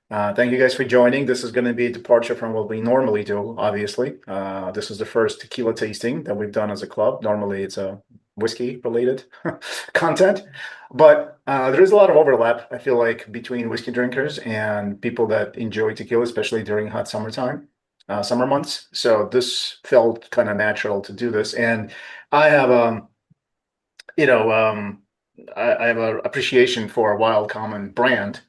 Thank you guys for joining. This is going to be a departure from what we normally do, obviously. This is the first tequila tasting that we've done as a club. Normally, it's a whiskey related content, but there is a lot of overlap, I feel like, between whiskey drinkers and people that enjoy tequila, especially during hot summertime, summer months. So this felt kind of natural to do this. And I have, you know, I have an appreciation for a Wild Common brand,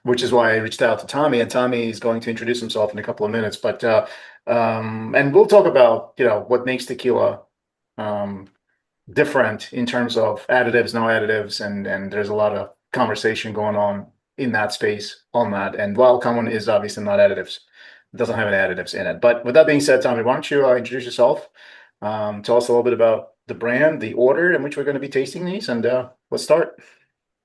which is why I reached out to Tommy, and Tommy is going to introduce himself in a couple of minutes. And we'll talk about what makes tequila um, different in terms of additives, no additives, and there's a lot of conversation going on in that space on that. And Wild Common is obviously not additives; it doesn't have any additives in it. But with that being said, Tommy, why don't you introduce yourself? Tell us a little bit about the brand, the order in which we're going to be tasting these, and let's start.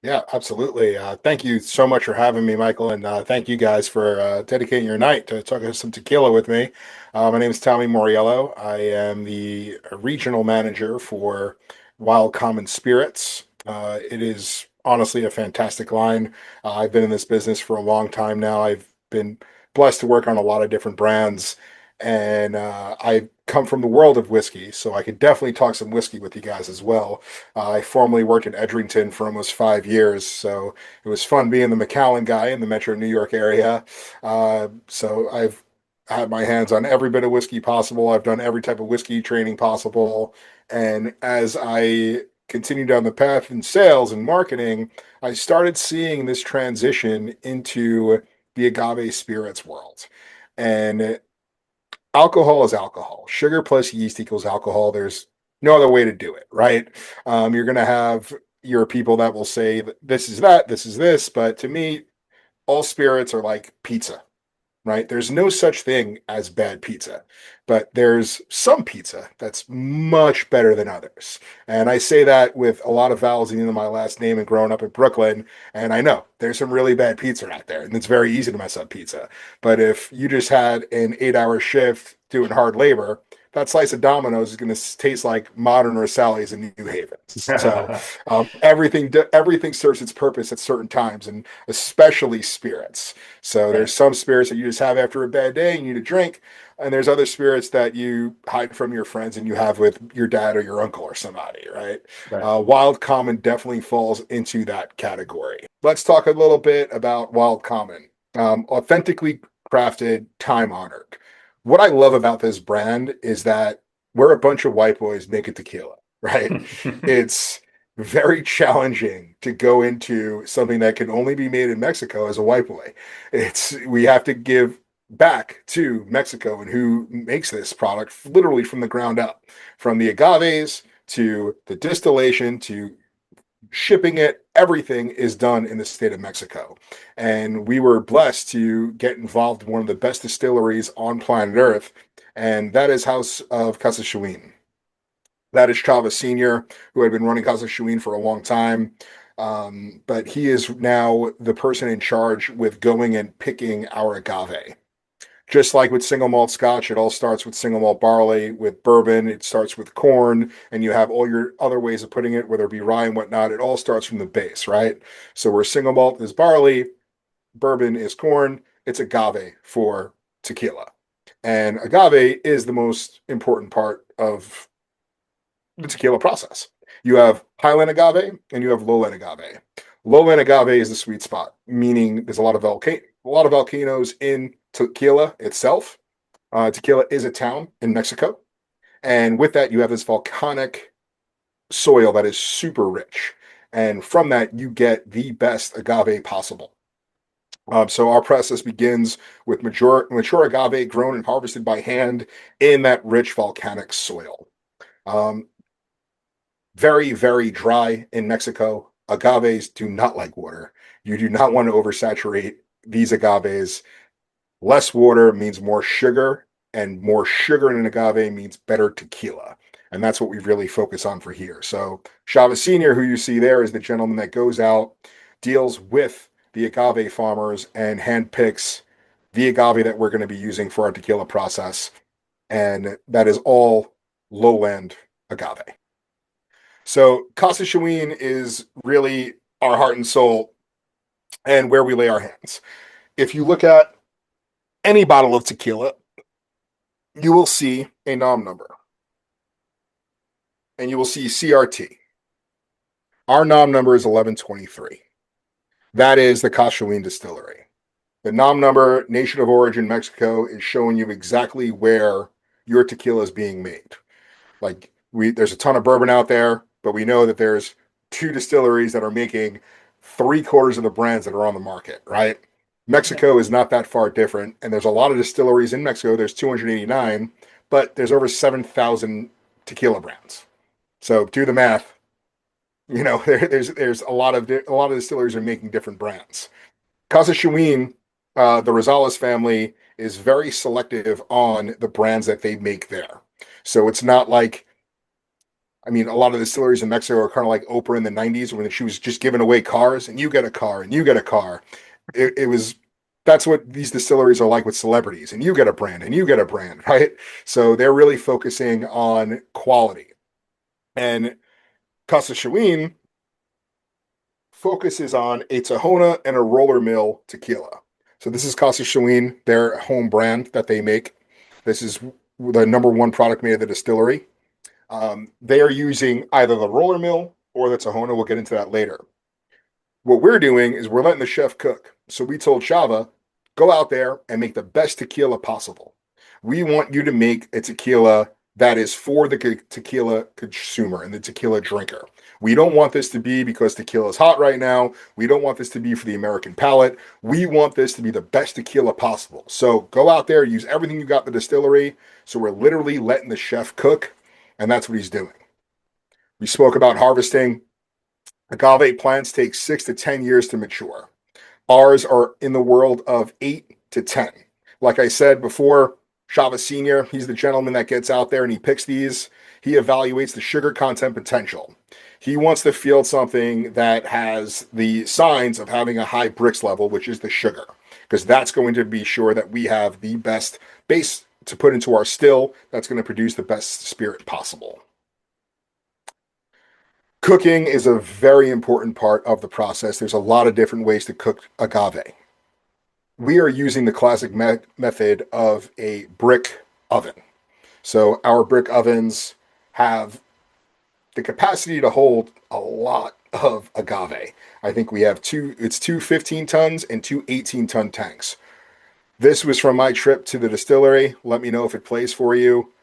Yeah, absolutely. Thank you so much for having me, Michael, and thank you guys for dedicating your night to talking some tequila with me. My name is Tommy Moriello. I am the regional manager for Wild Common Spirits. It is honestly a fantastic line. I've been in this business for a long time now. I've been blessed to work on a lot of different brands, and I come from the world of whiskey, so I could definitely talk some whiskey with you guys as well. I formerly worked in Edrington for almost 5 years, so it was fun being the McAllen guy in the Metro New York area. So I've had my hands on every bit of whiskey possible. I've done every type of whiskey training possible. And as I continued down the path in sales and marketing, I started seeing this transition into the agave spirits world. And alcohol is alcohol. Sugar plus yeast equals alcohol. There's no other way to do it, right? You're going to have your people that will say that this is that, this is this. But to me, all spirits are like pizza, right? There's no such thing as bad pizza, but there's some pizza that's much better than others. And I say that with a lot of vowels in my last name and growing up in Brooklyn. And I know there's some really bad pizza out there, and it's very easy to mess up pizza. But if you just had an 8 hour shift doing hard labor, that slice of Domino's is going to taste like Modern or Sally's in New Haven. So everything serves its purpose at certain times, and especially spirits. So Right. there's some spirits that you just have after a bad day and you need a drink, and there's other spirits that you hide from your friends and you have with your dad or your uncle or somebody, right? Right. Wild Common definitely falls into that category. Let's talk a little bit about Wild Common. Authentically crafted, time honored. What I love about this brand is that we're a bunch of white boys making tequila, right? It's very challenging to go into something that can only be made in Mexico as a white boy. We have to give back to Mexico and who makes this product literally from the ground up, from the agaves to the distillation to shipping it. Everything is done in the state of Mexico. And we were blessed to get involved in one of the best distilleries on planet Earth, and that is House of Casa Chuin. That is Chavez Sr., who had been running Casa Chuin for a long time. But he is now the person in charge with going and picking our agave. Just like with single malt scotch, it all starts with single malt barley. With bourbon, it starts with corn, and you have all your other ways of putting it, whether it be rye and whatnot. It all starts from the base, right? So where single malt is barley, bourbon is corn, it's agave for tequila. And agave is the most important part of the tequila process. You have highland agave and you have lowland agave. Lowland agave is the sweet spot, meaning there's a lot of volcanoes in tequila itself. Tequila is a town in Mexico, and with that, you have this volcanic soil that is super rich, and from that, you get the best agave possible. So our process begins with mature agave grown and harvested by hand in that rich volcanic soil. Um, Very, very dry in Mexico. Agaves do not like water. You do not want to oversaturate these agaves. Less water means more sugar, and more sugar in an agave means better tequila. And that's what we really focus on for here. So Chavez Sr., who you see there, is the gentleman that goes out, deals with the agave farmers, and handpicks the agave that we're going to be using for our tequila process. And that is all lowland agave. So Casa Chuin is really our heart and soul and where we lay our hands. If you look at any bottle of tequila, you will see a nom number and you will see CRT. Our nom number is 1123. That is the Cachuin Distillery. The nom number, nation of origin, Mexico, is showing you exactly where your tequila is being made. Like there's a ton of bourbon out there, but we know that there's 2 distilleries that are making 3/4 of the brands that are on the market, right? Mexico is not that far different, and there's a lot of distilleries in Mexico. There's 289, but there's over 7,000 tequila brands. So do the math. You know, there's a lot of distilleries are making different brands. Casa Chuin, the Rosales family is very selective on the brands that they make there. So it's not like, I mean, a lot of distilleries in Mexico are kind of like Oprah in the 90s when she was just giving away cars and you get a car and you get a car. It was, that's what these distilleries are like with celebrities, and you get a brand and you get a brand, right? So they're really focusing on quality. And Casa Chuin focuses on a Tahona and a roller mill tequila. So this is Casa Chuin, their home brand that they make. This is the number 1 product made at the distillery. They are using either the roller mill or the Tahona. We'll get into that later. What we're doing is we're letting the chef cook. So we told Chava, go out there and make the best tequila possible. We want you to make a tequila that is for the tequila consumer and the tequila drinker. We don't want this to be because tequila is hot right now. We don't want this to be for the American palate. We want this to be the best tequila possible. So go out there, use everything you got in the distillery. So we're literally letting the chef cook, and that's what he's doing. We spoke about harvesting. Agave plants take 6 to 10 years to mature. Ours are in the world of 8 to 10. Like I said before, Chava Senior, he's the gentleman that gets out there and he picks these. He evaluates the sugar content potential. He wants to field something that has the signs of having a high Brix level, which is the sugar, because that's going to be sure that we have the best base to put into our still that's going to produce the best spirit possible. Cooking is a very important part of the process. There's a lot of different ways to cook agave. We are using the classic method of a brick oven. So our brick ovens have the capacity to hold a lot of agave. I think we have two 15 tons and 2 18-ton tanks. This was from my trip to the distillery. Let me know if it plays for you.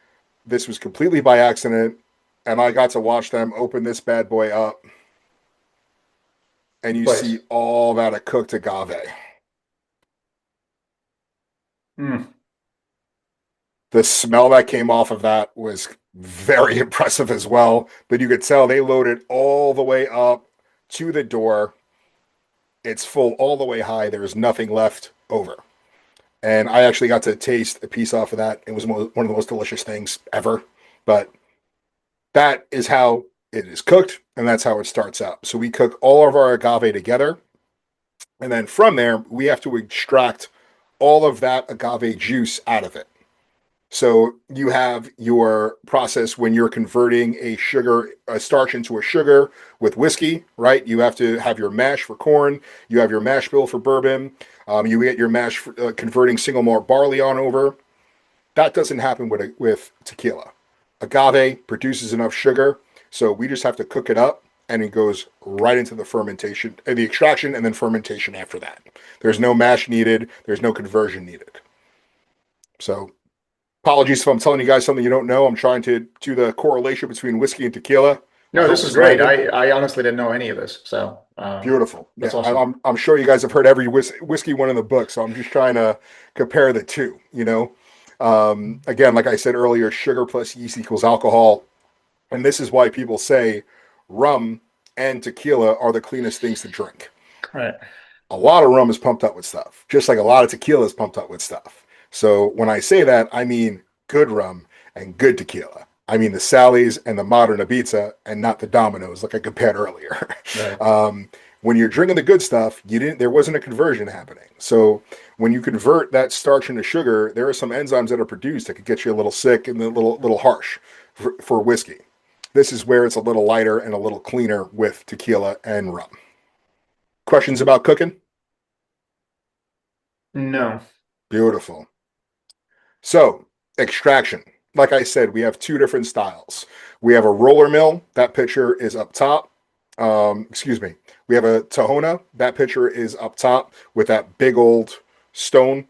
This was completely by accident, and I got to watch them open this bad boy up. And you see all that cooked agave. The smell that came off of that was very impressive as well. But you could tell they loaded all the way up to the door. It's full all the way high. There is nothing left over. And I actually got to taste a piece off of that. It was one of the most delicious things ever. But that is how it is cooked, and that's how it starts out. So we cook all of our agave together. And then from there, we have to extract all of that agave juice out of it. So you have your process when you're converting a starch into a sugar with whiskey, right? You have to have your mash for corn. You have your mash bill for bourbon. You get your mash for, converting single malt barley on over. That doesn't happen with tequila. Agave produces enough sugar, so we just have to cook it up, and it goes right into the fermentation, the extraction, and then fermentation after that. There's no mash needed. There's no conversion needed. So apologies if I'm telling you guys something you don't know. I'm trying to do the correlation between whiskey and tequila. No, this is great. I honestly didn't know any of this. So beautiful. That's awesome. I'm sure you guys have heard every whiskey one in the book. So I'm just trying to compare the two, you know. Again, like I said earlier, sugar plus yeast equals alcohol. And this is why people say rum and tequila are the cleanest things to drink. Right. A lot of rum is pumped up with stuff, just like a lot of tequila is pumped up with stuff. So when I say that, I mean good rum and good tequila. I mean the Sally's and the modern Ibiza and not the Domino's like I compared earlier. Right. When you're drinking the good stuff, there wasn't a conversion happening. So when you convert that starch into sugar, there are some enzymes that are produced that could get you a little sick and a little harsh for whiskey. This is where it's a little lighter and a little cleaner with tequila and rum. Questions about cooking? No. Beautiful. So, extraction. Like I said, we have two different styles. We have a roller mill. That picture is up top. Excuse me. We have a Tahona. That picture is up top with that big old stone.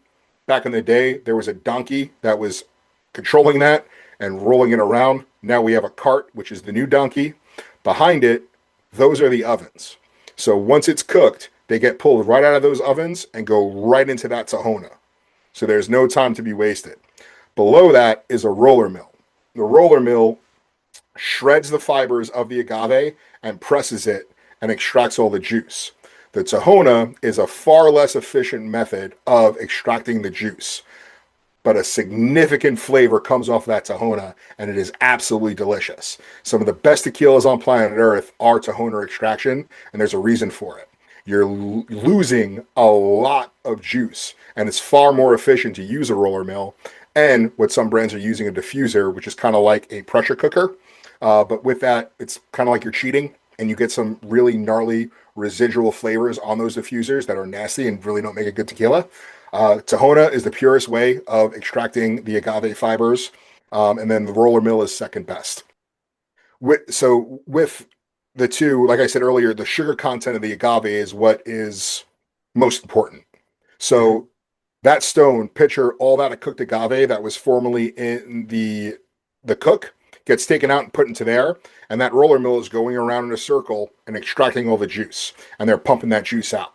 Back in the day, there was a donkey that was controlling that and rolling it around. Now we have a cart, which is the new donkey. Behind it, those are the ovens. So once it's cooked, they get pulled right out of those ovens and go right into that Tahona. So there's no time to be wasted. Below that is a roller mill. The roller mill shreds the fibers of the agave and presses it and extracts all the juice. The Tahona is a far less efficient method of extracting the juice, but a significant flavor comes off that Tahona, and it is absolutely delicious. Some of the best tequilas on planet Earth are Tahona extraction, and there's a reason for it. You're losing a lot of juice, and it's far more efficient to use a roller mill. And what some brands are using, a diffuser, which is kind of like a pressure cooker. But with that, it's kind of like you're cheating, and you get some really gnarly residual flavors on those diffusers that are nasty and really don't make a good tequila. Tahona is the purest way of extracting the agave fibers, and then the roller mill is second best. With the two, like I said earlier, the sugar content of the agave is what is most important. So that stone, picture all that cooked agave that was formerly in the cook gets taken out and put into there, and that roller mill is going around in a circle and extracting all the juice, and they're pumping that juice out.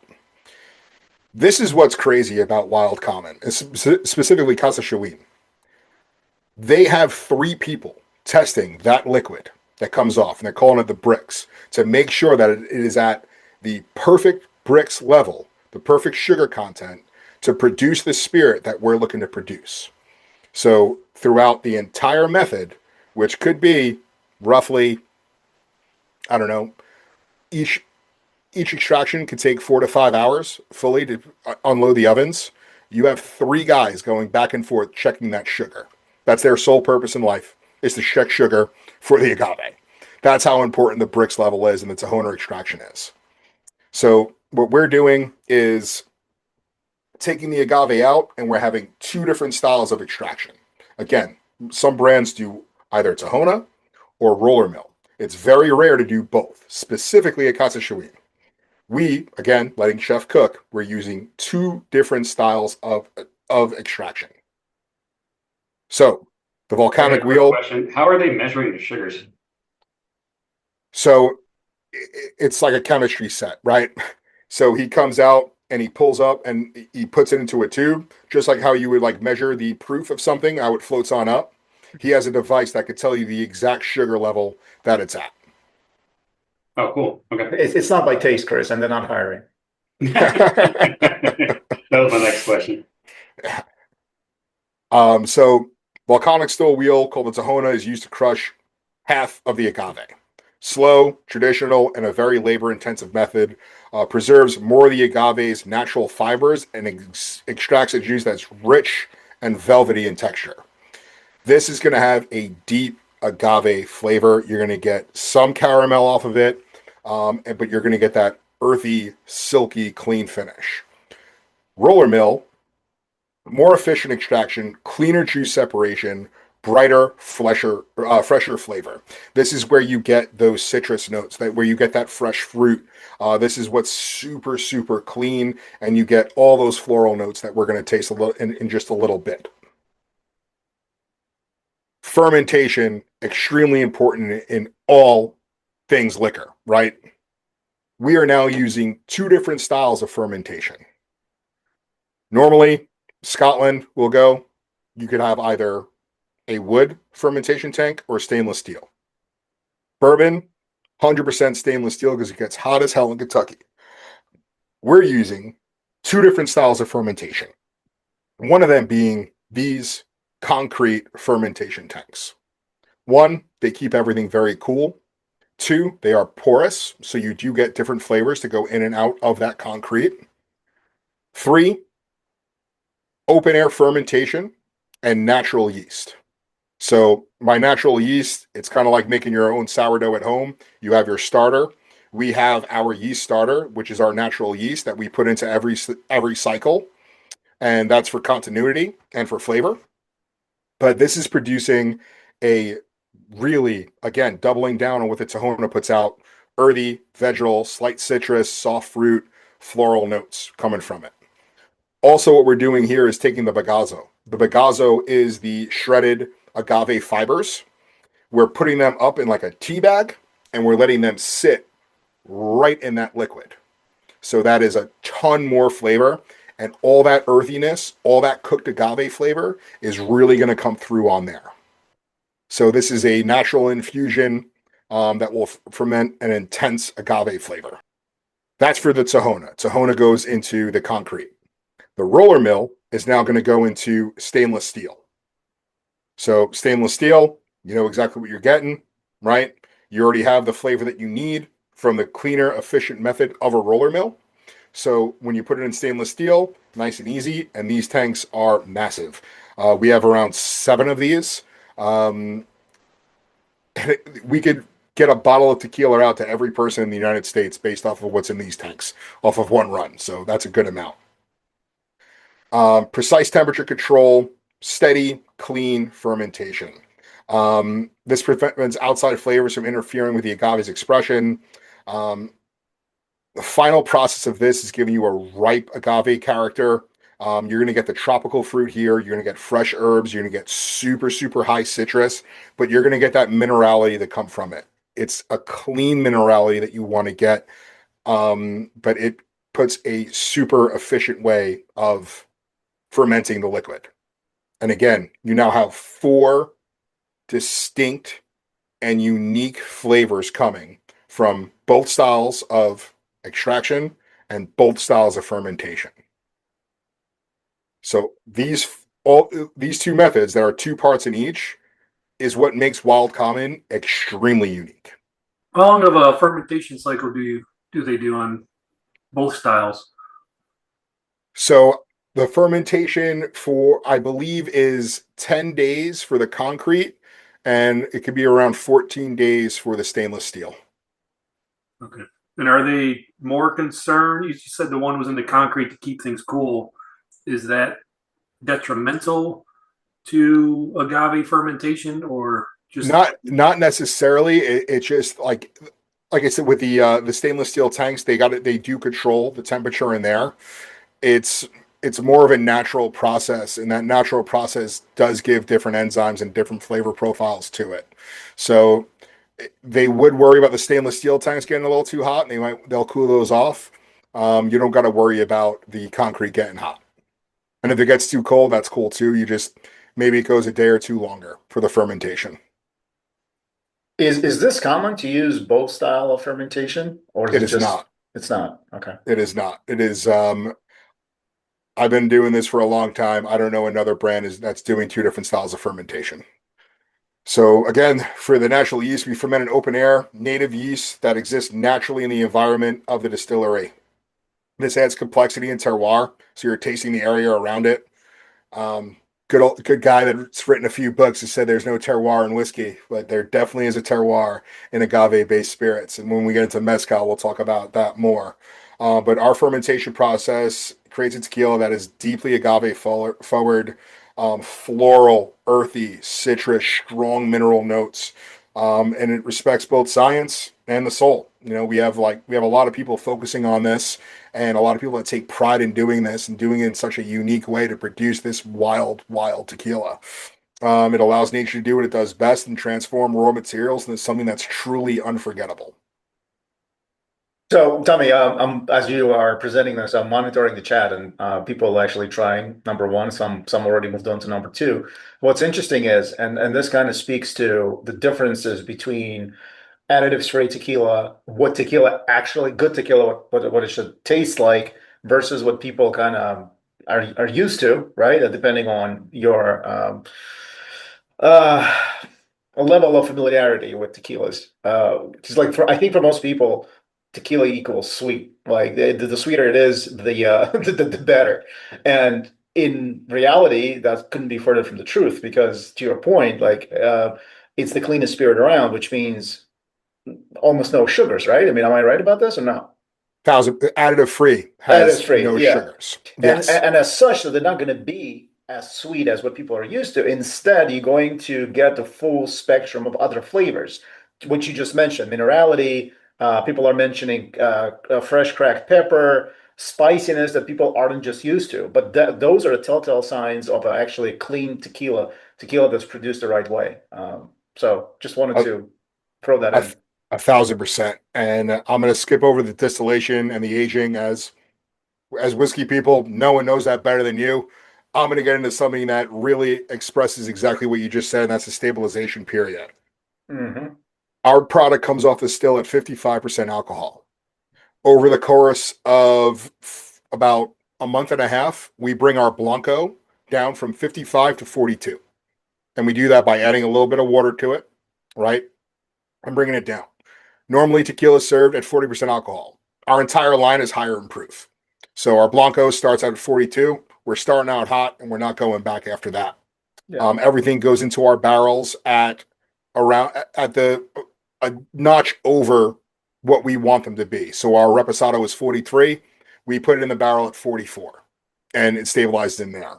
This is what's crazy about Wild Common, specifically Casa Shaween. They have three people testing that liquid that comes off, and they're calling it the bricks, to make sure that it is at the perfect bricks level, the perfect sugar content, to produce the spirit that we're looking to produce. So throughout the entire method, which could be roughly, I don't know, each extraction could take 4 to 5 hours fully to unload the ovens. You have three guys going back and forth checking that sugar. That's their sole purpose in life, is to check sugar for the agave. That's how important the bricks level is and the Tahona extraction is. So what we're doing is taking the agave out, and we're having two different styles of extraction. Again, some brands do either Tahona or roller mill. It's very rare to do both, specifically at Casa Shaween. We, again, letting chef cook, we're using two different styles of extraction. So the Okay, volcanic quick wheel. question. How are they measuring the sugars? So it's like a chemistry set, right? So he comes out and he pulls up and he puts it into a tube, just like how you would like measure the proof of something, how it floats on up. He has a device that could tell you the exact sugar level that it's at. Oh, cool. Okay. It's not by taste, Chris, and they're not hiring. That was my next question. So volcanic steel wheel called the Tahona is used to crush half of the agave. Slow, traditional, and a very labor-intensive method. Preserves more of the agave's natural fibers and extracts a juice that's rich and velvety in texture. This is going to have a deep agave flavor. You're going to get some caramel off of it, but you're going to get that earthy, silky, clean finish. Roller mill, more efficient extraction, cleaner juice separation, brighter, fresher flavor. This is where you get those citrus notes, where you get that fresh fruit. This is what's super, super clean, and you get all those floral notes that we're going to taste a little in just a little bit. Fermentation, extremely important in all things liquor, right? We are now using two different styles of fermentation. Normally, Scotland will go, you could have either a wood fermentation tank or stainless steel. Bourbon, 100% stainless steel because it gets hot as hell in Kentucky. We're using two different styles of fermentation. One of them being these concrete fermentation tanks. One, they keep everything very cool. Two, they are porous, so you do get different flavors to go in and out of that concrete. Three, open air fermentation and natural yeast. So my natural yeast, it's kind of like making your own sourdough at home. You have your starter. We have our yeast starter, which is our natural yeast that we put into every cycle. and that's for continuity and for flavor. But this is producing a really, again, doubling down on what the Tahona puts out: earthy, vegetal, slight citrus, soft fruit, floral notes coming from it. Also, what we're doing here is taking the bagazo. The bagazo is the shredded agave fibers. We're putting them up in like a tea bag, and we're letting them sit right in that liquid. So that is a ton more flavor, and all that earthiness, all that cooked agave flavor is really going to come through on there. So this is a natural infusion that will ferment an intense agave flavor. That's for the Tahona. Tahona goes into the concrete. The roller mill is now going to go into stainless steel. So stainless steel, you know exactly what you're getting, right? You already have the flavor that you need from the cleaner, efficient method of a roller mill. So when you put it in stainless steel, nice and easy, and these tanks are massive. We have around 7 of these. We could get a bottle of tequila out to every person in the United States based off of what's in these tanks, off of one run. So that's a good amount. Precise temperature control, steady, clean fermentation. This prevents outside flavors from interfering with the agave's expression. The final process of this is giving you a ripe agave character. You're going to get the tropical fruit here. You're going to get fresh herbs. You're going to get super, super high citrus, but you're going to get that minerality that come from it. It's a clean minerality that you want to get, but it puts a super efficient way of fermenting the liquid. And again, you now have 4 distinct and unique flavors coming from both styles of extraction and both styles of fermentation. So these 2 methods that are 2 parts in each is what makes Wild Common extremely unique. How long of a fermentation cycle do they do on both styles? So the fermentation for, I believe, is 10 days for the concrete, and it could be around 14 days for the stainless steel. Okay. And are they more concerned? You said the one was in the concrete to keep things cool. Is that detrimental to agave fermentation, or just not necessarily? It's just like I said, with the stainless steel tanks, they do control the temperature in there. It's more of a natural process, and that natural process does give different enzymes and different flavor profiles to it. So they would worry about the stainless steel tanks getting a little too hot, and they'll cool those off. You don't got to worry about the concrete getting hot. And if it gets too cold, that's cool too. You just, maybe it goes a day or 2 longer for the fermentation. Is this common to use both style of fermentation, or It is not. It's not. Okay. It is not. It is. I've been doing this for a long time. I don't know another brand that's doing 2 different styles of fermentation. So again, for the natural yeast, we ferment in open air, native yeast that exists naturally in the environment of the distillery. This adds complexity and terroir, so you're tasting the area around it. Good guy that's written a few books has said there's no terroir in whiskey, but there definitely is a terroir in agave-based spirits. And when we get into mezcal, we'll talk about that more. But our fermentation process creates a tequila that is deeply agave forward, floral, earthy, citrus, strong mineral notes, and it respects both science and the soul. You know, we have a lot of people focusing on this, and a lot of people that take pride in doing this and doing it in such a unique way to produce this wild, wild tequila. It allows nature to do what it does best and transform raw materials into something that's truly unforgettable. So tell me, as you are presenting this, I'm monitoring the chat, and people are actually trying number 1. Some already moved on to number 2. What's interesting is, and this kind of speaks to the differences between additives-free tequila, what tequila actually, good tequila, what it should taste like, versus what people kind of are used to, right? Depending on your uh, level of familiarity with tequilas. Because I think for most people, tequila equals sweet. Like the sweeter it is, the better. And in reality, that couldn't be further from the truth, because to your point, it's the cleanest spirit around, which means almost no sugars, right? I mean, am I right about this or no? additive free That is has free, no yeah. sugars. And Yes. and as such, so they're not going to be as sweet as what people are used to. Instead, you're going to get the full spectrum of other flavors, which you just mentioned. Minerality, people are mentioning fresh cracked pepper, spiciness that people aren't just used to. But those are the telltale signs of actually a clean tequila that's produced the right way. So just wanted A, to throw that a, in. 1,000%. And I'm going to skip over the distillation and the aging as whiskey people. No one knows that better than you. I'm going to get into something that really expresses exactly what you just said, and that's the stabilization period. Hmm. Our product comes off the still at 55% alcohol. Over the course of about a month and a half, we bring our Blanco down from 55 to 42. And we do that by adding a little bit of water to it, right? And bringing it down. Normally, tequila is served at 40% alcohol. Our entire line is higher in proof. So our Blanco starts out at 42. We're starting out hot, and we're not going back after that. Yeah. Everything goes into our barrels at around at the a notch over what we want them to be. So our Reposado is 43. We put it in the barrel at 44, and it stabilized in there.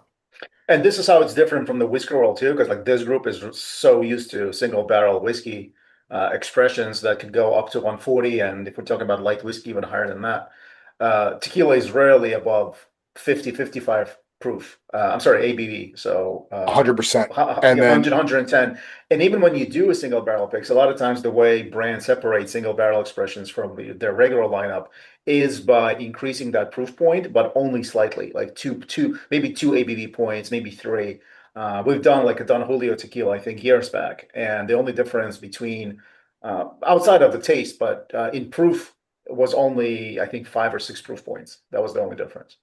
And this is how it's different from the whiskey world too, because like this group is so used to single barrel whiskey expressions that could go up to 140, and if we're talking about light whiskey, even higher than that. Tequila is rarely above 50, 55 proof. I'm sorry, ABV. So 100%. And then 100, 110. And even when you do a single barrel picks, a lot of times the way brands separate single barrel expressions from their regular lineup is by increasing that proof point, but only slightly, like maybe two ABV points, maybe three. We've done like a Don Julio tequila, I think, years back, and the only difference between outside of the taste, but in proof was only, I think, 5 or 6 proof points. That was the only difference.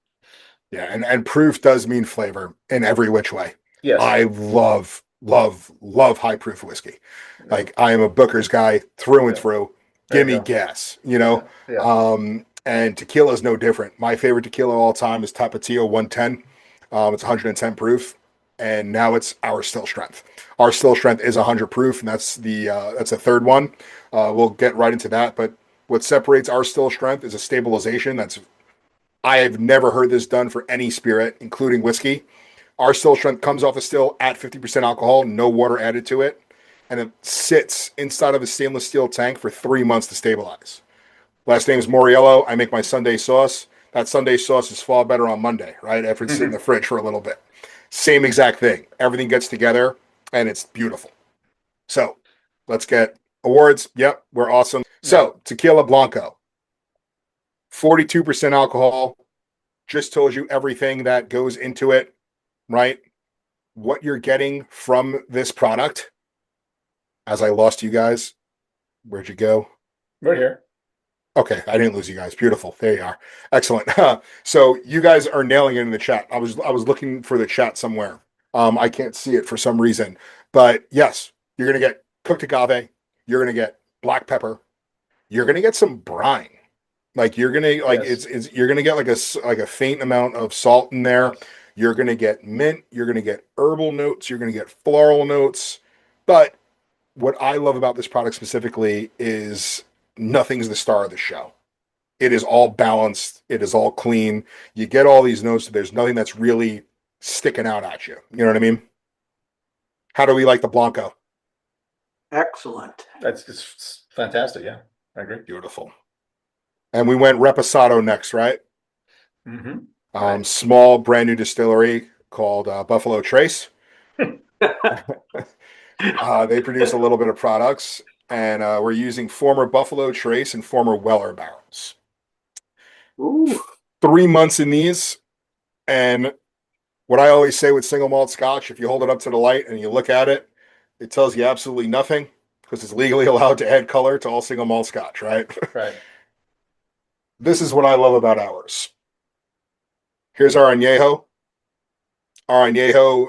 yeah, and proof does mean flavor in every which way. Yes. I love high proof whiskey. Yeah. Like I am a Booker's guy through and Yeah. through. There Give you me go. gas, Yeah. And tequila is no different. My favorite tequila of all time is Tapatio 110. It's 110 proof, and now it's our still strength. Our still strength is 100 proof, and that's the third one. We'll get right into that. But what separates our still strength is a stabilization. I have never heard this done for any spirit, including whiskey. Our still strength comes off the still at 50% alcohol, no water added to it, and it sits inside of a stainless steel tank for 3 months to stabilize. Last name is Moriello. I make my Sunday sauce. That Sunday sauce is far better on Monday, right? After it's in the fridge for a little bit. Same exact thing. Everything gets together and it's beautiful. So let's get awards. Yep, we're awesome. So Tequila Blanco, 42% alcohol. Just told you everything that goes into it, right? What you're getting from this product. As I lost you guys, where'd you go? We're here. Okay, I didn't lose you guys. Beautiful. There you are. Excellent. So you guys are nailing it in the chat. I was looking for the chat somewhere. I can't see it for some reason. But yes, you're gonna get cooked agave, you're gonna get black pepper, you're gonna get some brine. Like you're gonna like Yes. it's you're gonna get like a faint amount of salt in there. You're gonna get mint, you're gonna get herbal notes, you're gonna get floral notes. But what I love about this product specifically is nothing's the star of the show. It is all balanced. It is all clean. You get all these notes. There's nothing that's really sticking out at you. You know what I mean? How do we like the Blanco? Excellent. It's fantastic. Yeah, I agree. Beautiful. And we went Reposado next, right? Mm-hmm. Right. Small, brand new distillery called Buffalo Trace. They produce a little bit of products, and we're using former Buffalo Trace and former Weller barrels. Ooh. 3 months in these, and what I always say with single malt scotch, if you hold it up to the light and you look at it, it tells you absolutely nothing because it's legally allowed to add color to all single malt scotch, right? Right. This is what I love about ours. Here's our añejo. Our añejo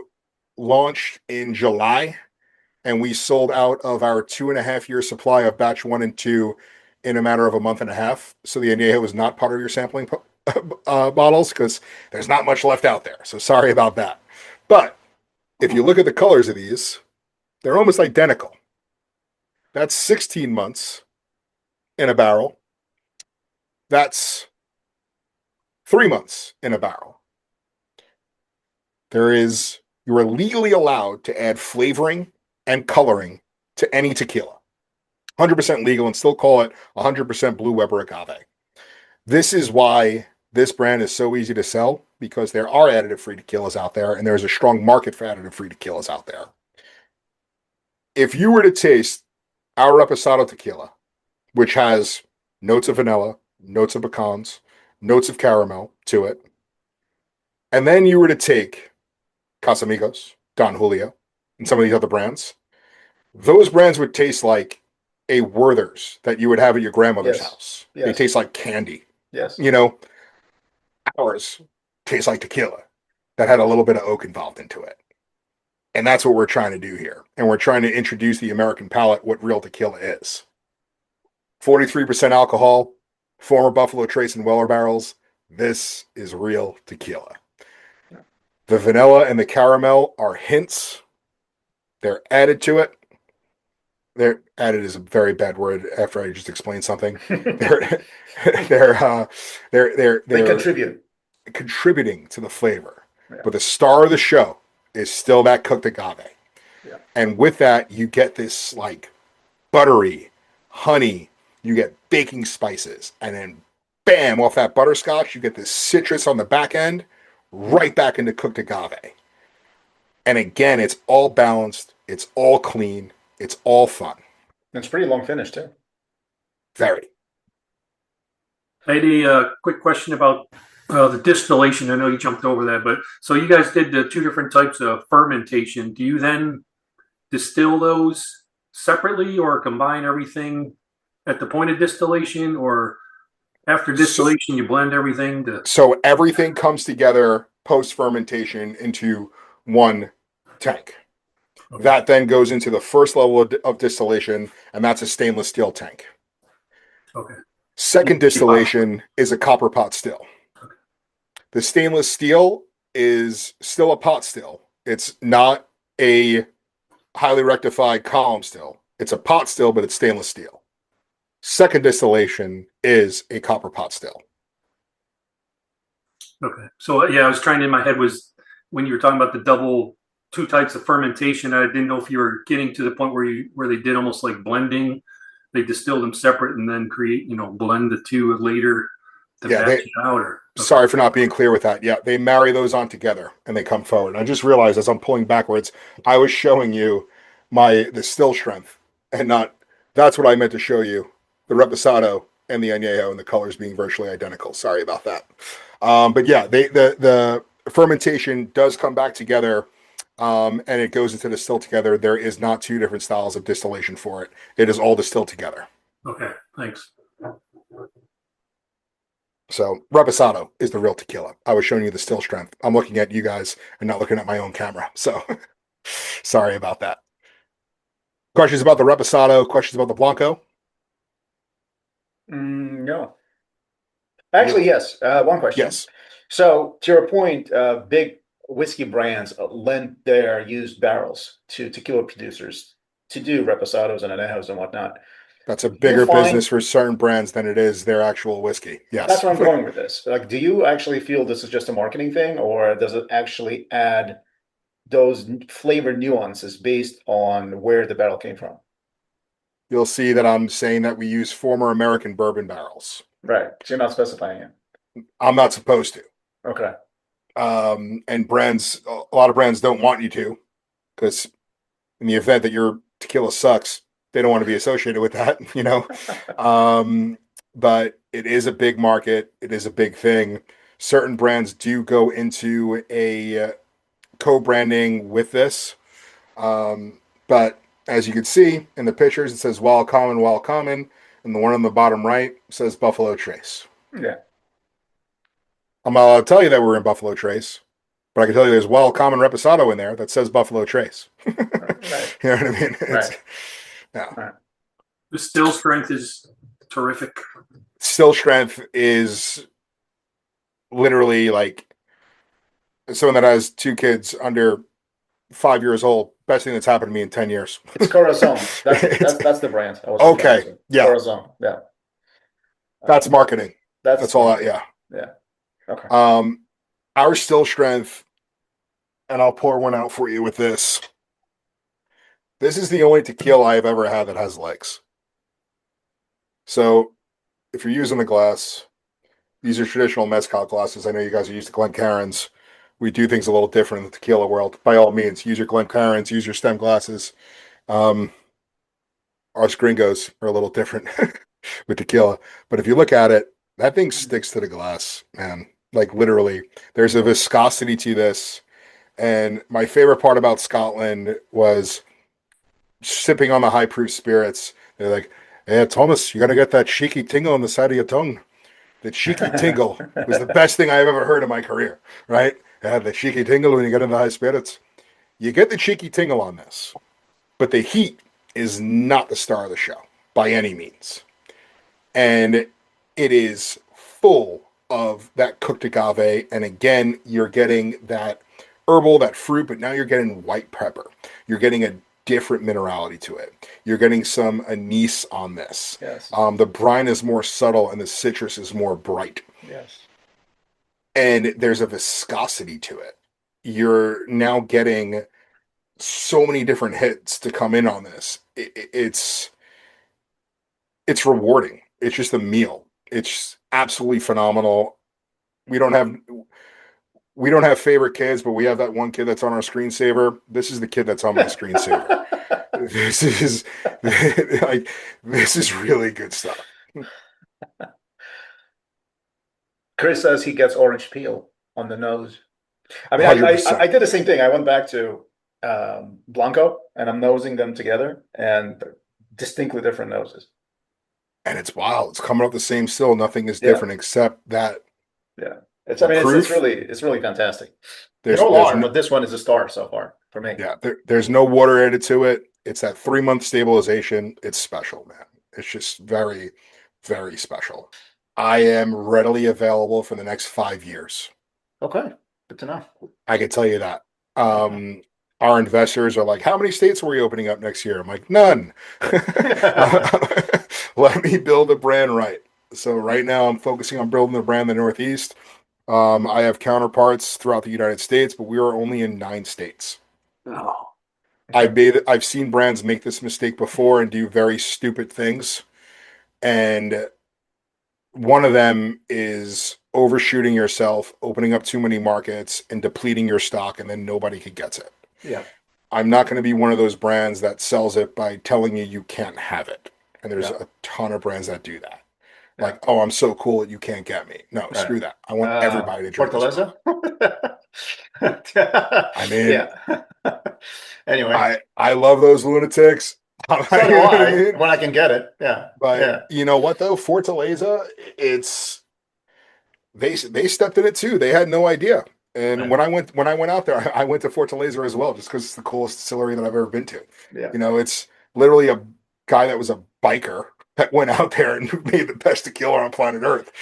launched in July, and we sold out of our 2.5 year supply of batch 1 and 2 in a matter of a month and a half. So the añejo is not part of your sampling bottles because there's not much left out there. So sorry about that. But if you look at the colors of these, they're almost identical. That's 16 months in a barrel. That's 3 months in a barrel. You are legally allowed to add flavoring and coloring to any tequila. 100% legal and still call it 100% Blue Weber Agave. This is why this brand is so easy to sell, because there are additive-free tequilas out there, and there's a strong market for additive-free tequilas out there. If you were to taste our Reposado tequila, which has notes of vanilla, notes of pecans, notes of caramel to it, and then you were to take Casamigos, Don Julio, and some of these other brands, those brands would taste like a Werther's that you would have at your grandmother's Yes. house. Yes. They taste like candy. Yes. You know, ours tastes like tequila that had a little bit of oak involved into it. And that's what we're trying to do here. And we're trying to introduce the American palate what real tequila is. 43% alcohol, former Buffalo Trace and Weller barrels. This is real tequila. The vanilla and the caramel are hints. They're added to it. They're added is a very bad word after I just explained something. They're They contribute. contributing to the flavor. Yeah. But the star of the show is still that cooked agave. Yeah. And with that, you get this like buttery honey, you get baking spices, and then bam, off that butterscotch, you get this citrus on the back end, right back into cooked agave. And again, it's all balanced, it's all clean, it's all fun. It's pretty long finish too. Very. I had a quick question about the distillation. I know you jumped over that, but so you guys did the two different types of fermentation. Do you then distill those separately or combine everything at the point of distillation, or after distillation you blend everything to... So everything comes together post fermentation into one tank. Okay. That then goes into the first level of distillation, and that's a stainless steel tank. Okay. Second distillation is a copper pot still. Okay. The stainless steel is still a pot still. It's not a highly rectified column still. It's a pot still, but it's stainless steel. Second distillation is a copper pot still. Okay. So yeah, I was trying in my head was when you were talking about the double two types of fermentation, I didn't know if you were getting to the point where they did almost like blending. They distill them separate and then create, blend the two later to batch it out. Or Sorry for not being clear with that. Yeah, they marry those on together and they come forward. I just realized as I'm pulling backwards, I was showing you the still strength and not, that's what I meant to show you, the Reposado and the Añejo and the colors being virtually identical. Sorry about that. But yeah, the fermentation does come back together and it goes into the still together. There is not two different styles of distillation for it. It is all distilled together. Okay, thanks. So Reposado is the real tequila. I was showing you the still strength. I'm looking at you guys and not looking at my own camera. So sorry about that. Questions about the Reposado? Questions about the Blanco? No. Actually, yes. One question. Yes. So to your point, big whiskey brands lend their used barrels to tequila producers to do reposados and añejos and whatnot. That's a bigger business for certain brands than it is their actual whiskey. Yes. That's where I'm going with this. Like, do you actually feel this is just a marketing thing, or does it actually add those flavor nuances based on where the barrel came from? You'll see that I'm saying that we use former American bourbon barrels. Right. So you're not specifying it. I'm not supposed to. Okay. And brands, a lot of brands don't want you to, because in the event that your tequila sucks, they don't want to be associated with that, but it is a big market. It is a big thing. Certain brands do go into a co-branding with this. But as you can see in the pictures, it says Wild Common, and the one on the bottom right says Buffalo Trace. Yeah. I'm not allowed to tell you that we're in Buffalo Trace, but I can tell you there's Wild Common Reposado in there that says Buffalo Trace. Right. You know what I mean? Right. Yeah. Right. The still strength is terrific. Still strength is literally like someone that has two kids under 5 years old. Best thing that's happened to me in 10 years. It's Corazon. That's the brand. Okay. Yeah. Corazon. Yeah. That's marketing. That's all that, yeah. Yeah. Okay. Our Still Strength, and I'll pour one out for you with this. This is the only tequila I've ever had that has legs. So if you're using a glass, these are traditional mezcal glasses. I know you guys are used to Glencairns. We do things a little different in the tequila world. By all means, use your Glencairns, use your stem glasses. Us gringos are a little different with tequila. But if you look at it, that thing sticks to the glass, man. Like literally, there's a viscosity to this. And my favorite part about Scotland was sipping on the high proof spirits. They're like, "Yeah, Thomas, you got to get that cheeky tingle on the side of your tongue." The cheeky tingle was the best thing I've ever heard in my career, right? Yeah, the cheeky tingle when you get into high spirits. You get the cheeky tingle on this, but the heat is not the star of the show by any means. And it is full of that cooked agave. And again, you're getting that herbal, that fruit, but now you're getting white pepper. You're getting a different minerality to it. You're getting some anise on this. Yes. The brine is more subtle and the citrus is more bright. Yes. And there's a viscosity to it. You're now getting so many different hits to come in on this. It's rewarding. It's just a meal. It's absolutely phenomenal. We don't have favorite kids, but we have that one kid that's on our screensaver. This is the kid that's on my screensaver. This is like this is really good stuff. Chris says he gets orange peel on the nose. I mean, 100%. I did the same thing. I went back to Blanco, and I'm nosing them together, and they're distinctly different noses. And it's wild. It's coming up the same still. Nothing is Yeah. different except that. Yeah, it's really fantastic. They There's all are, no, but this one is a star so far for me. yeah, there's no water added to it. It's that 3-month stabilization. It's special, man. It's just very, very special. I am readily available for the next 5 years. Okay, good to know. I can tell you that. Our investors are like, how many states are we opening up next year? I'm like, none. Let me build a brand right. So right now I'm focusing on building the brand in the Northeast. I have counterparts throughout the United States, but we are only in 9 states. Oh, I've seen brands make this mistake before and do very stupid things. And one of them is overshooting yourself, opening up too many markets, and depleting your stock, and then nobody gets it. Yeah. I'm not going to be one of those brands that sells it by telling you can't have it. And there's Yeah. a ton of brands that do that. Yeah. Like, oh, I'm so cool that you can't get me. No, Right. screw that. I want everybody to drink this Fortaleza. I mean, yeah. Anyway, I love those lunatics. so do You know what I I, mean? when I can get it. Yeah. But yeah. you know what though? Fortaleza, they stepped in it too. They had no idea. And Right. when I went out there, I went to Fortaleza as well, just because it's the coolest distillery that I've ever been to. Yeah. You know, it's literally a guy that was a biker that went out there and made the best tequila on planet Earth.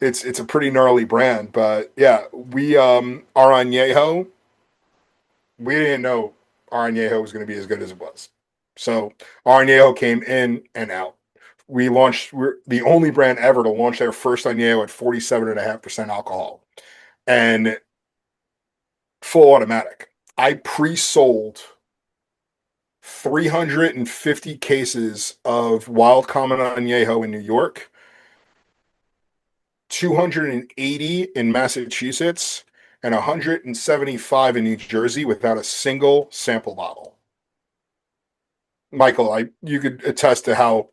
It's a pretty gnarly brand, but yeah, we our añejo, we didn't know our añejo was going to be as good as it was. So our añejo came in and out. We're the only brand ever to launch their first añejo at 47.5% alcohol and full automatic. I pre-sold 350 cases of Wild Common Añejo in New York, 280 in Massachusetts, and 175 in New Jersey without a single sample bottle. Michael, you could attest to how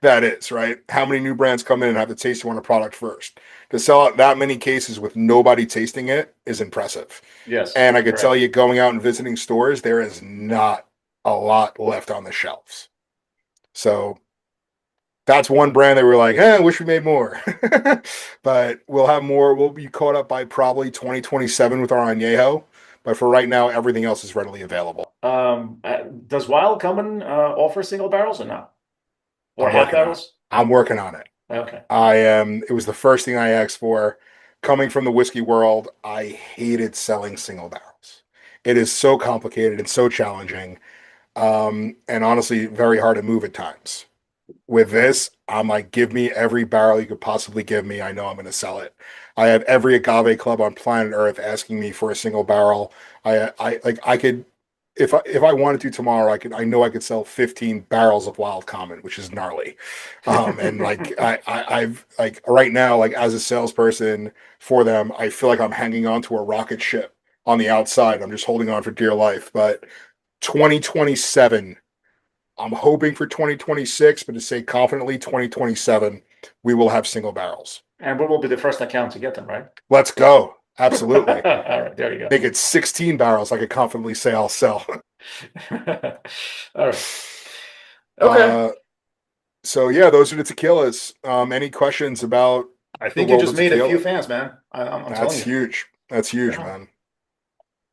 that is, right? How many new brands come in and have the tasting on a product first? To sell out that many cases with nobody tasting it is impressive. Yes. And I could correct. tell you, going out and visiting stores, there is not a lot left on the shelves. So that's one brand that we're like, I wish we made more. But we'll have more. We'll be caught up by probably 2027 with our añejo. But for right now, everything else is readily available. Does Wild Common offer single barrels or not? Or I'm half working on barrels? I'm working on it. Okay. It was the first thing I asked for. Coming from the whiskey world, I hated selling single barrels. It is so complicated and so challenging. And honestly, very hard to move at times. With this, I'm like, give me every barrel you could possibly give me. I know I'm going to sell it. I have every agave club on planet Earth asking me for a single barrel. I could, if I wanted to tomorrow, I know I could sell 15 barrels of Wild Common, which is gnarly. And like I've like right now, like as a salesperson for them, I feel like I'm hanging on to a rocket ship on the outside. I'm just holding on for dear life. But 2027. I'm hoping for 2026, but to say confidently 2027, we will have single barrels. And we will be the first account to get them, right? Let's go. Absolutely. All right, there you go. Make it 16 barrels. I could confidently say I'll sell. All right. Okay. So yeah, those are the tequilas. Any questions about I the think you world just of made a tequila? few fans, man. I'm That's telling you. huge. That's huge, Yeah. man.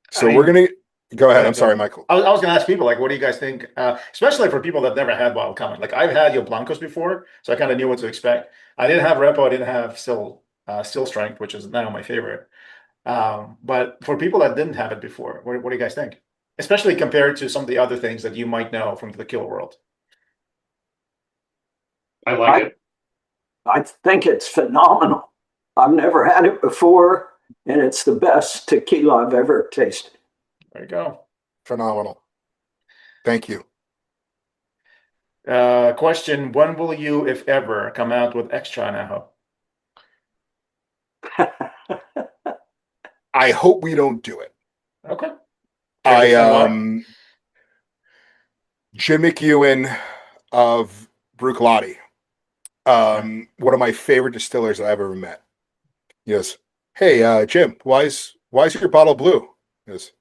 So I we're mean, gonna go ahead. I'm sorry, Michael. I was going to ask people, like, what do you guys think? Especially for people that never had Wild Common. Like, I've had your Blancos before, so I kind of knew what to expect. I didn't have Repo. I didn't have Still Strength, which is now my favorite. But for people that didn't have it before, what do you guys think? Especially compared to some of the other things that you might know from the tequila world. I like it. I think it's phenomenal. I've never had it before, and it's the best tequila I've ever tasted. There you go. Phenomenal. Thank you. Question: when will you, if ever, come out with extra añejo? I hope we don't do it. Okay. Care to explain why? Jim McEwen of Bruichladdich, one of my favorite distillers I've ever met. He goes, "Hey, Jim, why is your bottle blue?" He goes,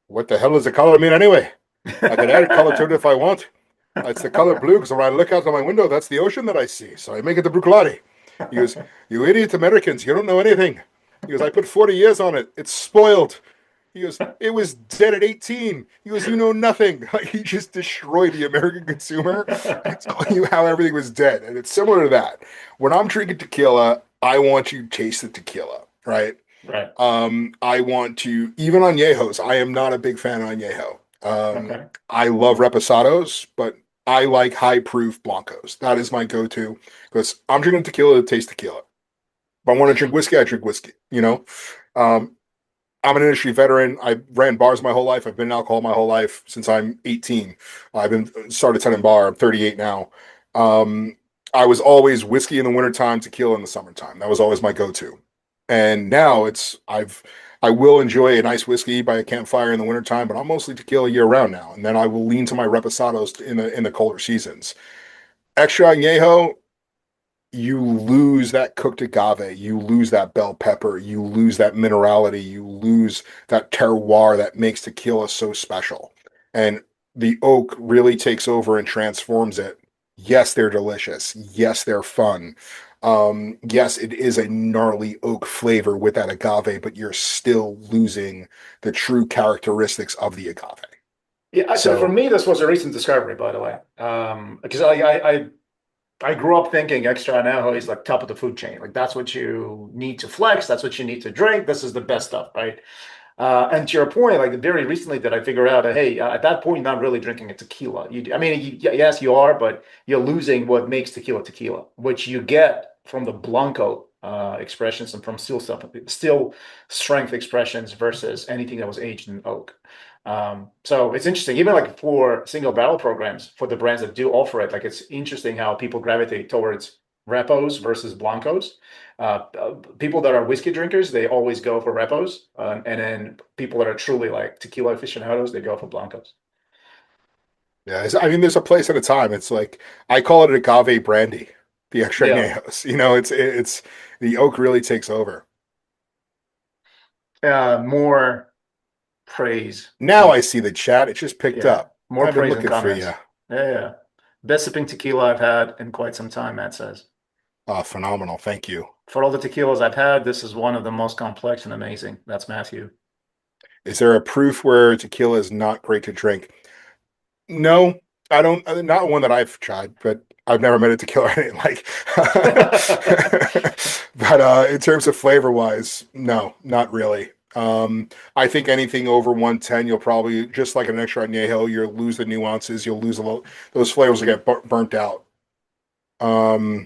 "What the hell does the color mean anyway? I can add a color to it if I want. It's the color blue because when I look out of my window, that's the ocean that I see. So I make it the Bruichladdich." He goes, "You idiot Americans, you don't know anything." He goes, "I put 40 years on it. It's spoiled." He goes, "It was dead at 18. He goes, "You know nothing." Like, he just destroyed the American consumer and telling you how everything was dead. And it's similar to that. When I'm drinking tequila, I want you to taste the tequila, right? Right. I want to, even on añejos, I am not a big fan of añejo. Okay. I love reposados, but I like high proof blancos. That is my go-to because I'm drinking tequila to taste tequila. If I want to drink whiskey, I drink whiskey, you know? I'm an industry veteran. I ran bars my whole life. I've been in alcohol my whole life since I'm 18. I've been started tending bar. I'm 38 now. I was always whiskey in the wintertime, tequila in the summertime. That was always my go-to. And now I will enjoy a nice whiskey by a campfire in the wintertime, but I'm mostly tequila year round now. And then I will lean to my reposados in the colder seasons. Extra añejo, you lose that cooked agave, you lose that bell pepper, you lose that minerality, you lose that terroir that makes tequila so special. And the oak really takes over and transforms it. Yes, they're delicious. Yes, they're fun. Yes, it is a gnarly oak flavor with that agave, but you're still losing the true characteristics of the agave. Yeah. So for me, this was a recent discovery, by the way, because I grew up thinking extra añejo is like top of the food chain. Like that's what you need to flex. That's what you need to drink. This is the best stuff, right? And to your point, like very recently that I figured out, hey, at that point, you're not really drinking a tequila. Yes, you are, but you're losing what makes tequila tequila, which you get from the Blanco expressions and from still strength expressions versus anything that was aged in oak. So it's interesting, even like for single barrel programs for the brands that do offer it, like it's interesting how people gravitate towards repos versus blancos. People that are whiskey drinkers, they always go for repos, and then people that are truly like tequila aficionados, they go for blancos. Yeah, I mean, there's a place at a time. It's like I call it agave brandy, the extra Yeah, añejos. You know, it's the oak really takes over. more praise. Now I see the chat. It just picked Yeah, up. more I've been praise in looking for comments. you. Yeah, yeah. Best sipping tequila I've had in quite some time, Matt says. Oh, phenomenal. Thank you. For all the tequilas I've had, this is one of the most complex and amazing. That's Matthew. Is there a proof where tequila is not great to drink? No, I don't. Not one that I've tried, but I've never met a tequila I didn't like. But in terms of flavor wise, no, not really. I think anything over 110, you'll probably, just like an extra añejo, you'll lose the nuances. You'll lose those flavors will get burnt out. Yeah.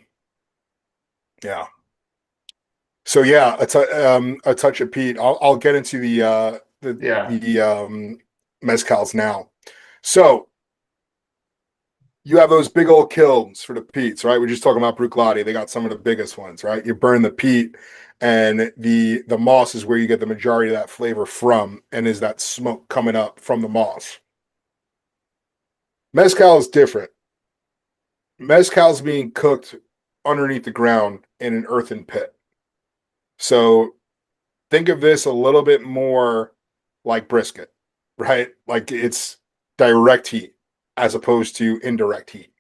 So yeah, a touch of peat. I'll get into Yeah. the mezcals now. So you have those big old kilns for the peats, right? We're just talking about Bruichladdich. They got some of the biggest ones, right? You burn the peat, and the moss is where you get the majority of that flavor from, and is that smoke coming up from the moss. Mezcal is different. Mezcal's being cooked underneath the ground in an earthen pit. So think of this a little bit more like brisket, right? Like it's direct heat as opposed to indirect heat.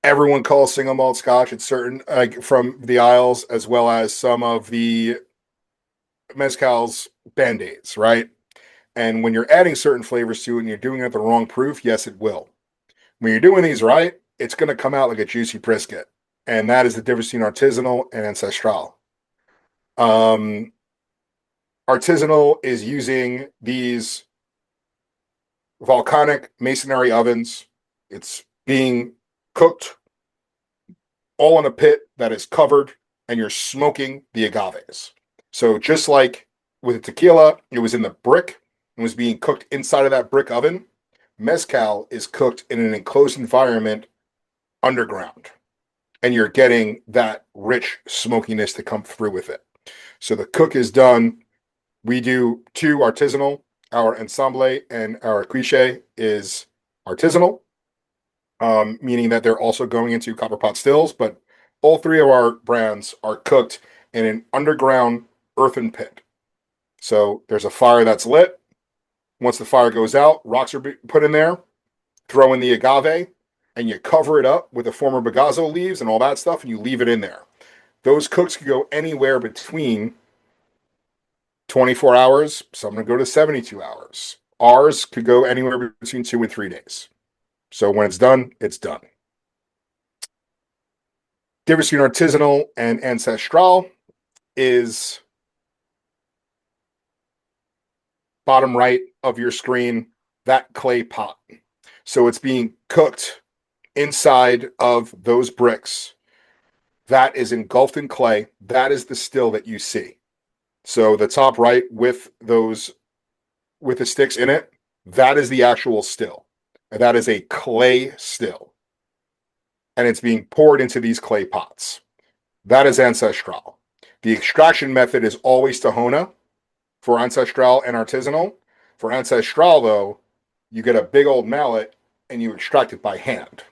Everyone calls single malt scotch. It's certain, like from the Isles, as well as some of the mezcals band-aids, right? And when you're adding certain flavors to it and you're doing it at the wrong proof, yes, it will. When you're doing these right, it's going to come out like a juicy brisket. And that is the difference between artisanal and ancestral. Artisanal is using these volcanic masonry ovens. It's being cooked all in a pit that is covered, and you're smoking the agaves. So just like with the tequila, it was in the brick and was being cooked inside of that brick oven. Mezcal is cooked in an enclosed environment underground, and you're getting that rich smokiness to come through with it. So the cook is done. We do 2 artisanal. Our Ensamble and our Cuishe is artisanal, meaning that they're also going into copper pot stills, but all 3 of our brands are cooked in an underground earthen pit. So there's a fire that's lit. Once the fire goes out, rocks are put in there, throw in the agave, and you cover it up with the former bagazo leaves and all that stuff, and you leave it in there. Those cooks could go anywhere between 24 hours. Some would go to 72 hours. Ours could go anywhere between 2 and 3 days. So when it's done, it's done. Difference between artisanal and ancestral is bottom right of your screen, that clay pot. So it's being cooked inside of those bricks. That is engulfed in clay. That is the still that you see. So the top right with the sticks in it, that is the actual still. And that is a clay still. And it's being poured into these clay pots. That is ancestral. The extraction method is always Tahona for ancestral and artisanal. For ancestral, though, you get a big old mallet and you extract it by hand.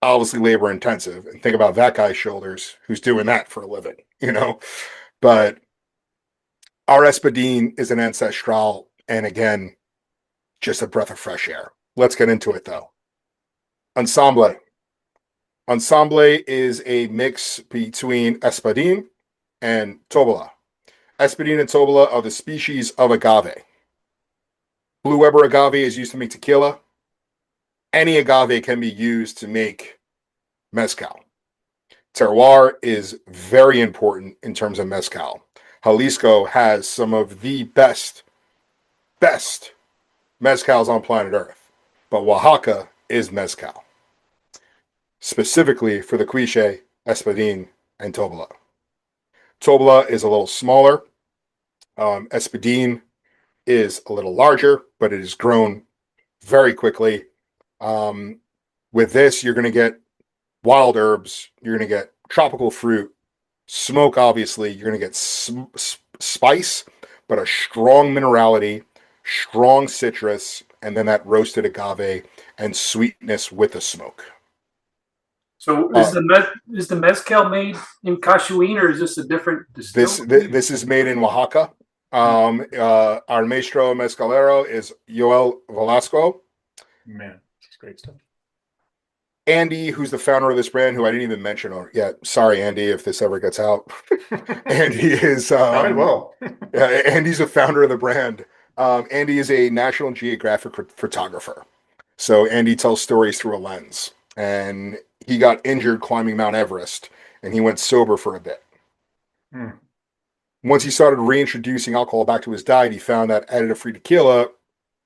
Obviously labor intensive. And think about that guy's shoulders who's doing that for a living, you know? But our Espadín is an ancestral, and again, just a breath of fresh air. Let's get into it, though. Ensamble. Ensamble is a mix between Espadín and Tobola. Espadín and Tobola are the species of agave. Blue Weber agave is used to make tequila. Any agave can be used to make mezcal. Terroir is very important in terms of mezcal. Jalisco has some of the best mezcals on planet Earth, but Oaxaca is mezcal, specifically for the Cuishe, Espadín, and Tobola. Tobola is a little smaller. Espadín is a little larger, but it has grown very quickly. With this, you're going to get wild herbs, you're going to get tropical fruit, smoke, obviously, you're going to get spice, but a strong minerality, strong citrus, and then that roasted agave and sweetness with the smoke. So is the mezcal made in Cachuín, or is this a different distillery? This is made in Oaxaca. Our maestro mezcalero is Joel Velasco. Man, it's great stuff. Andy, who's the founder of this brand, who I didn't even mention yet. Sorry, Andy, if this ever gets out. Andy is Andy's the founder of the brand. Andy is a National Geographic photographer. So Andy tells stories through a lens. And he got injured climbing Mount Everest, and he went sober for a bit. Once he started reintroducing alcohol back to his diet, he found that additive-free tequila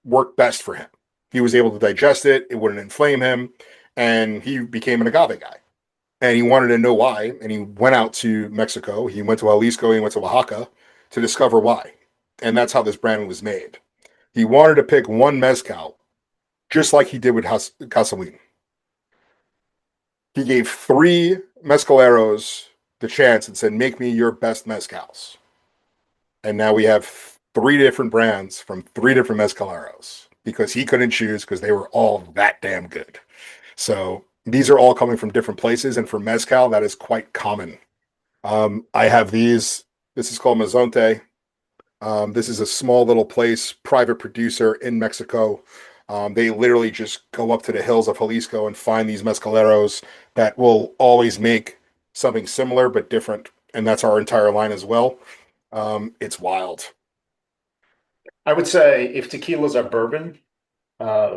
worked best for him. He was able to digest it. It wouldn't inflame him. And he became an agave guy. And he wanted to know why. And he went out to Mexico. He went to Jalisco. He went to Oaxaca to discover why. And that's how this brand was made. He wanted to pick one mezcal, just like he did with Casamin. He gave 3 mezcaleros the chance and said, make me your best mezcals. And now we have 3 different brands from 3 different mezcaleros because he couldn't choose because they were all that damn good. So these are all coming from different places. And for mezcal, that is quite common. I have these. This is called Mazonte. This is a small little place, private producer in Mexico. They literally just go up to the hills of Jalisco and find these mezcaleros that will always make something similar but different. And that's our entire line as well. It's wild. I would say if tequilas are bourbon,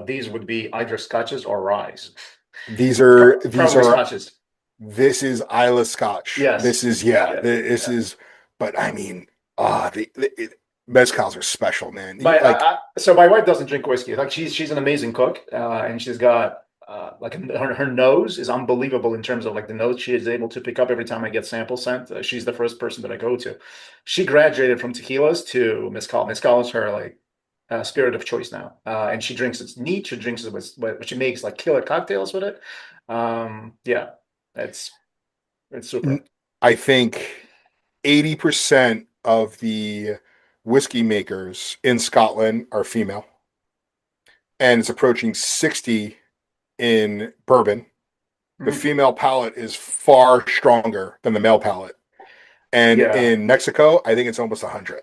these would be either scotches or ryes. These are Probably scotches. This is Isla Scotch. Yes. This is is. But I mean, mezcals are special, man. So my wife doesn't drink whiskey. Like she's an amazing cook, and she's got like her nose is unbelievable in terms of like the notes she is able to pick up every time I get samples sent. She's the first person that I go to. She graduated from tequilas to mezcal. Mezcal is her like spirit of choice now, and she drinks it neat. She drinks it with she makes like killer cocktails with it. Yeah, it's super. I think 80% of the whiskey makers in Scotland are female, and it's approaching 60 in bourbon. The female palate is far stronger than the male palate, and in Mexico, I think it's almost 100.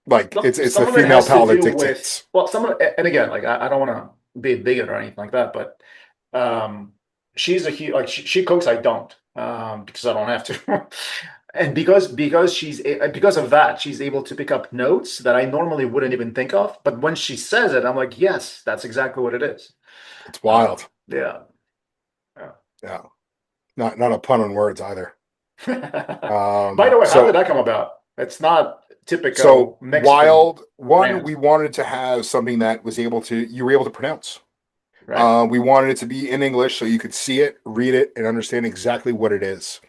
Like it's the female palate that dictates. Well, and again, like I don't want to be a bigot or anything like that, but she's a huge like she cooks. I don't because I don't have to. And because of that, she's able to pick up notes that I normally wouldn't even think of. But when she says it, I'm like, yes, that's exactly what it is. It's wild. Yeah. Not a pun on words either. By the way, how did that come about? It's not typical. So Mexican wild. One, brand. we wanted to have something that you were able to pronounce. Right. We wanted it to be in English so you could see it, read it, and understand exactly what it is.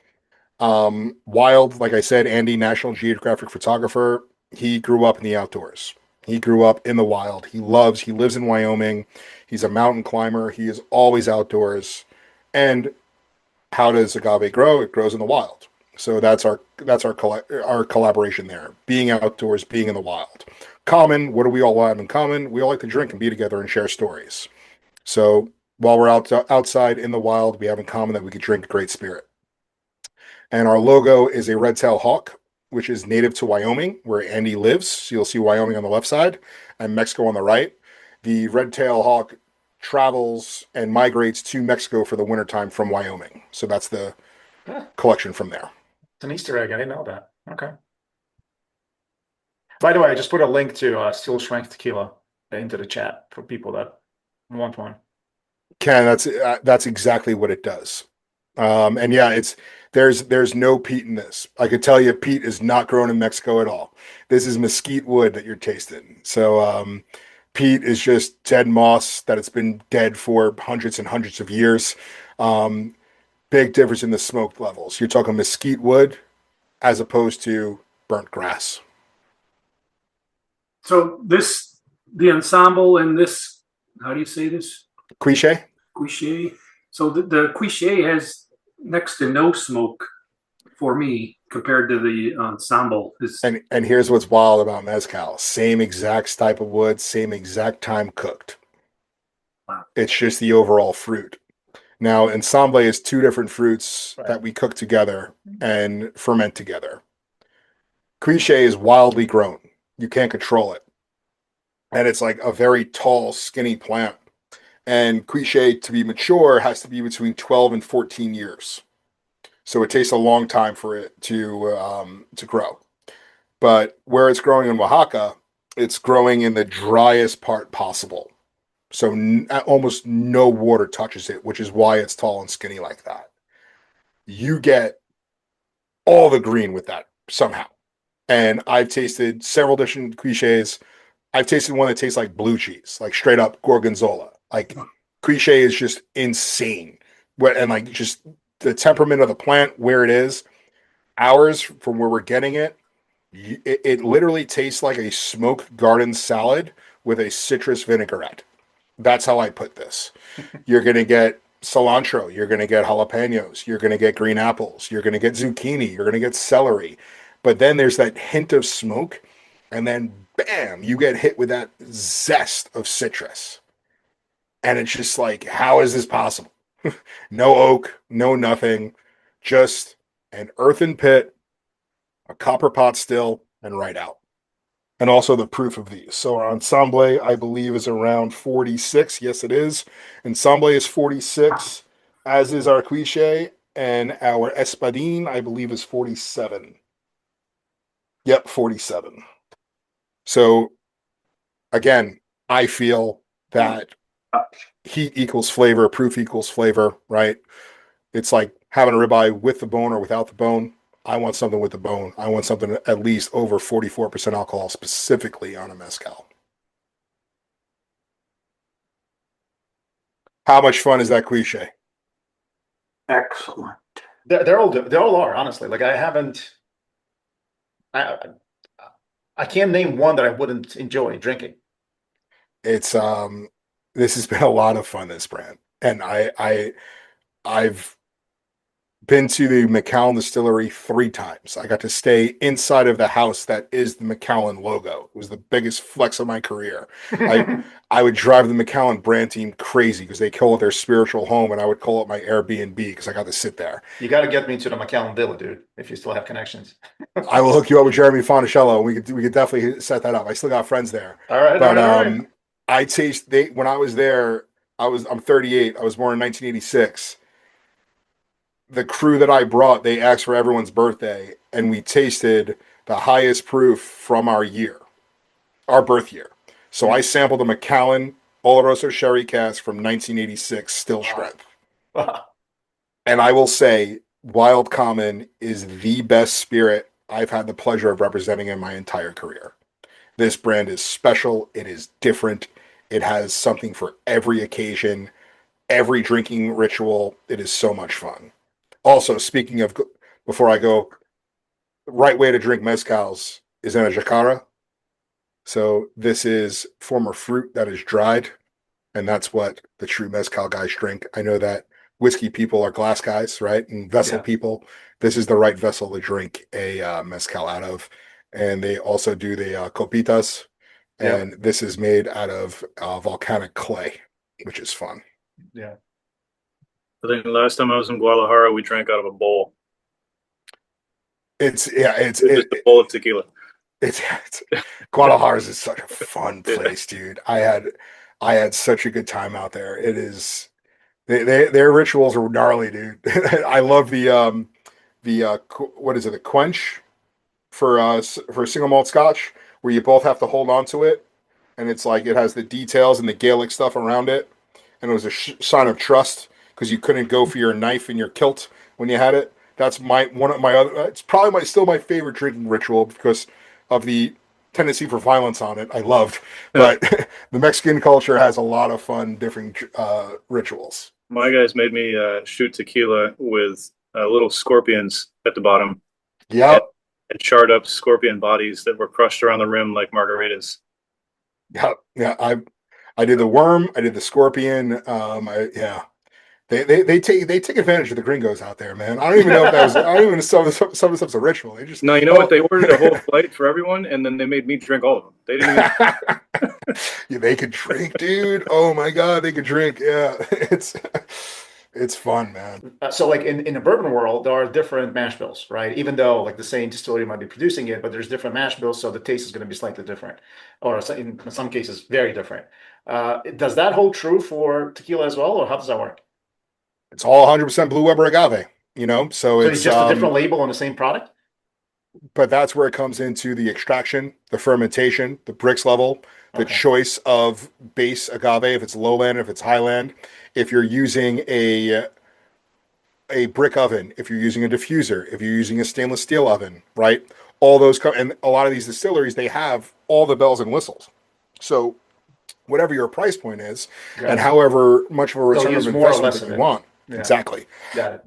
Wild, like I said, Andy, National Geographic photographer, he grew up in the outdoors. He grew up in the wild. He lives in Wyoming. He's a mountain climber. He is always outdoors. And how does agave grow? It grows in the wild. So that's our collaboration there. Being outdoors, being in the wild. Common, what do we all have in common? We all like to drink and be together and share stories. So while we're outside in the wild, we have in common that we could drink a great spirit. And our logo is a red-tailed hawk, which is native to Wyoming, where Andy lives. So you'll see Wyoming on the left side and Mexico on the right. The red-tailed hawk travels and migrates to Mexico for the wintertime from Wyoming. So that's the collection from there. It's an Easter egg. I didn't know that. Okay. By the way, I just put a link to Still Strength Tequila into the chat for people that want one. Ken, that's exactly what it does. And yeah, there's no peat in this. I could tell you peat is not grown in Mexico at all. This is mesquite wood that you're tasting. So peat is just dead moss that it's been dead for hundreds and hundreds of years. Big difference in the smoke levels. You're talking mesquite wood as opposed to burnt grass. So the ensemble and this, how do you say this? Cuishe? Cuishe. So the Cuishe has next to no smoke for me compared to the ensemble. And here's what's wild about mezcal. Same exact type of wood, same exact time cooked. Wow. It's just the overall fruit. Now, ensamble is 2 different fruits that we cook together and ferment together. Cuishe is wildly grown. You can't control it. And it's like a very tall, skinny plant. And Cuishe, to be mature, has to be between 12 and 14 years. So it takes a long time for it to grow. But where it's growing in Oaxaca, it's growing in the driest part possible. So almost no water touches it, which is why it's tall and skinny like that. You get all the green with that somehow. And I've tasted several different Cuishes. I've tasted one that tastes like blue cheese, like straight up gorgonzola. Like Cuishe is just insane. And like just the temperament of the plant, where it is, ours from where we're getting it, it literally tastes like a smoked garden salad with a citrus vinaigrette. That's how I put this. You're going to get cilantro, you're going to get jalapenos, you're going to get green apples, you're going to get zucchini, you're going to get celery. But then there's that hint of smoke, and then bam, you get hit with that zest of citrus. And it's just like, how is this possible? No oak, no nothing, just an earthen pit, a copper pot still, and right out. And also the proof of these. So our Ensamble, I believe, is around 46. Yes, it is. Ensamble is 46, as is our Cuishe, and our Espadín, I believe, is 47. Yep, 47. So again, I feel that heat equals flavor, proof equals flavor, right? It's like having a ribeye with the bone or without the bone. I want something with the bone. I want something at least over 44% alcohol, specifically on a mezcal. How much fun is that Cuishe? Excellent. They're all good. They all are, honestly. Like I can't name one that I wouldn't enjoy drinking. It's this has been a lot of fun, this brand. And I've been to the Macallan distillery 3 times. I got to stay inside of the house that is the Macallan logo. It was the biggest flex of my career. I would drive the Macallan brand team crazy because they call it their spiritual home, and I would call it my Airbnb because I got to sit there. You got to get me to the McAllen Villa, dude, if you still have connections. I will hook you up with Jeremy Fonicello. We could definitely set that up. I still got friends there. All right, but all right. when I was there, I'm 38. I was born in 1986. The crew that I brought, they asked for everyone's birthday, and we tasted the highest proof from our birth year. So I sampled a Macallan Oloroso Sherry cask from 1986, Still Strength. Wow. And I will say, Wild Common is the best spirit I've had the pleasure of representing in my entire career. This brand is special. It is different. It has something for every occasion, every drinking ritual. It is so much fun. Also, speaking of, before I go, the right way to drink mezcals is in a jacara. So this is former fruit that is dried, and that's what the true mezcal guys drink. I know that whiskey people are glass guys, right? And vessel people. This is the right vessel to drink a mezcal out of. And they also do the copitas, and this is made out of volcanic clay, which is fun. Yeah. I think the last time I was in Guadalajara, we drank out of a bowl. It's just a bowl of tequila. It's Guadalajara is such a fun place, dude. I had such a good time out there. It is their rituals are gnarly, dude. I love the what is it, the quench for single malt scotch, where you both have to hold on to it, and it's like it has the details and the Gaelic stuff around it, and it was a sign of trust because you couldn't go for your knife in your kilt when you had it. That's one of my other. It's probably still my favorite drinking ritual because of the tendency for violence on it. I loved, but the Mexican culture has a lot of fun, different rituals. My guys made me shoot tequila with little scorpions at the bottom. Yep. And charred up scorpion bodies that were crushed around the rim like margaritas. Yep. Yeah. I did the worm. I did the scorpion. They take advantage of the gringos out there, man. I don't even know if that was. I don't even know some of the stuff's a ritual. They just no. You know what? They ordered a whole flight for everyone, and then they made me drink all of them. They didn't even. Yeah, they could drink, dude. Oh my god, they could drink. Yeah, it's fun, man. So, like in the bourbon world, there are different mash bills, right? Even though like the same distillery might be producing it, but there's different mash bills, so the taste is going to be slightly different, or in some cases, very different. Does that hold true for tequila as well, or how does that work? It's all 100% Blue Weber agave, so it's just a different label on the same product. But that's where it comes into the extraction, the fermentation, the brix level, the choice of base agave, if it's lowland, if it's highland, if you're using a brick oven, if you're using a diffuser, if you're using a stainless steel oven, right? All those and a lot of these distilleries, they have all the bells and whistles. So whatever your price point is, Got and it. however much of a They'll return use of more or investment less that of you it. want. Yeah. Exactly. Got it.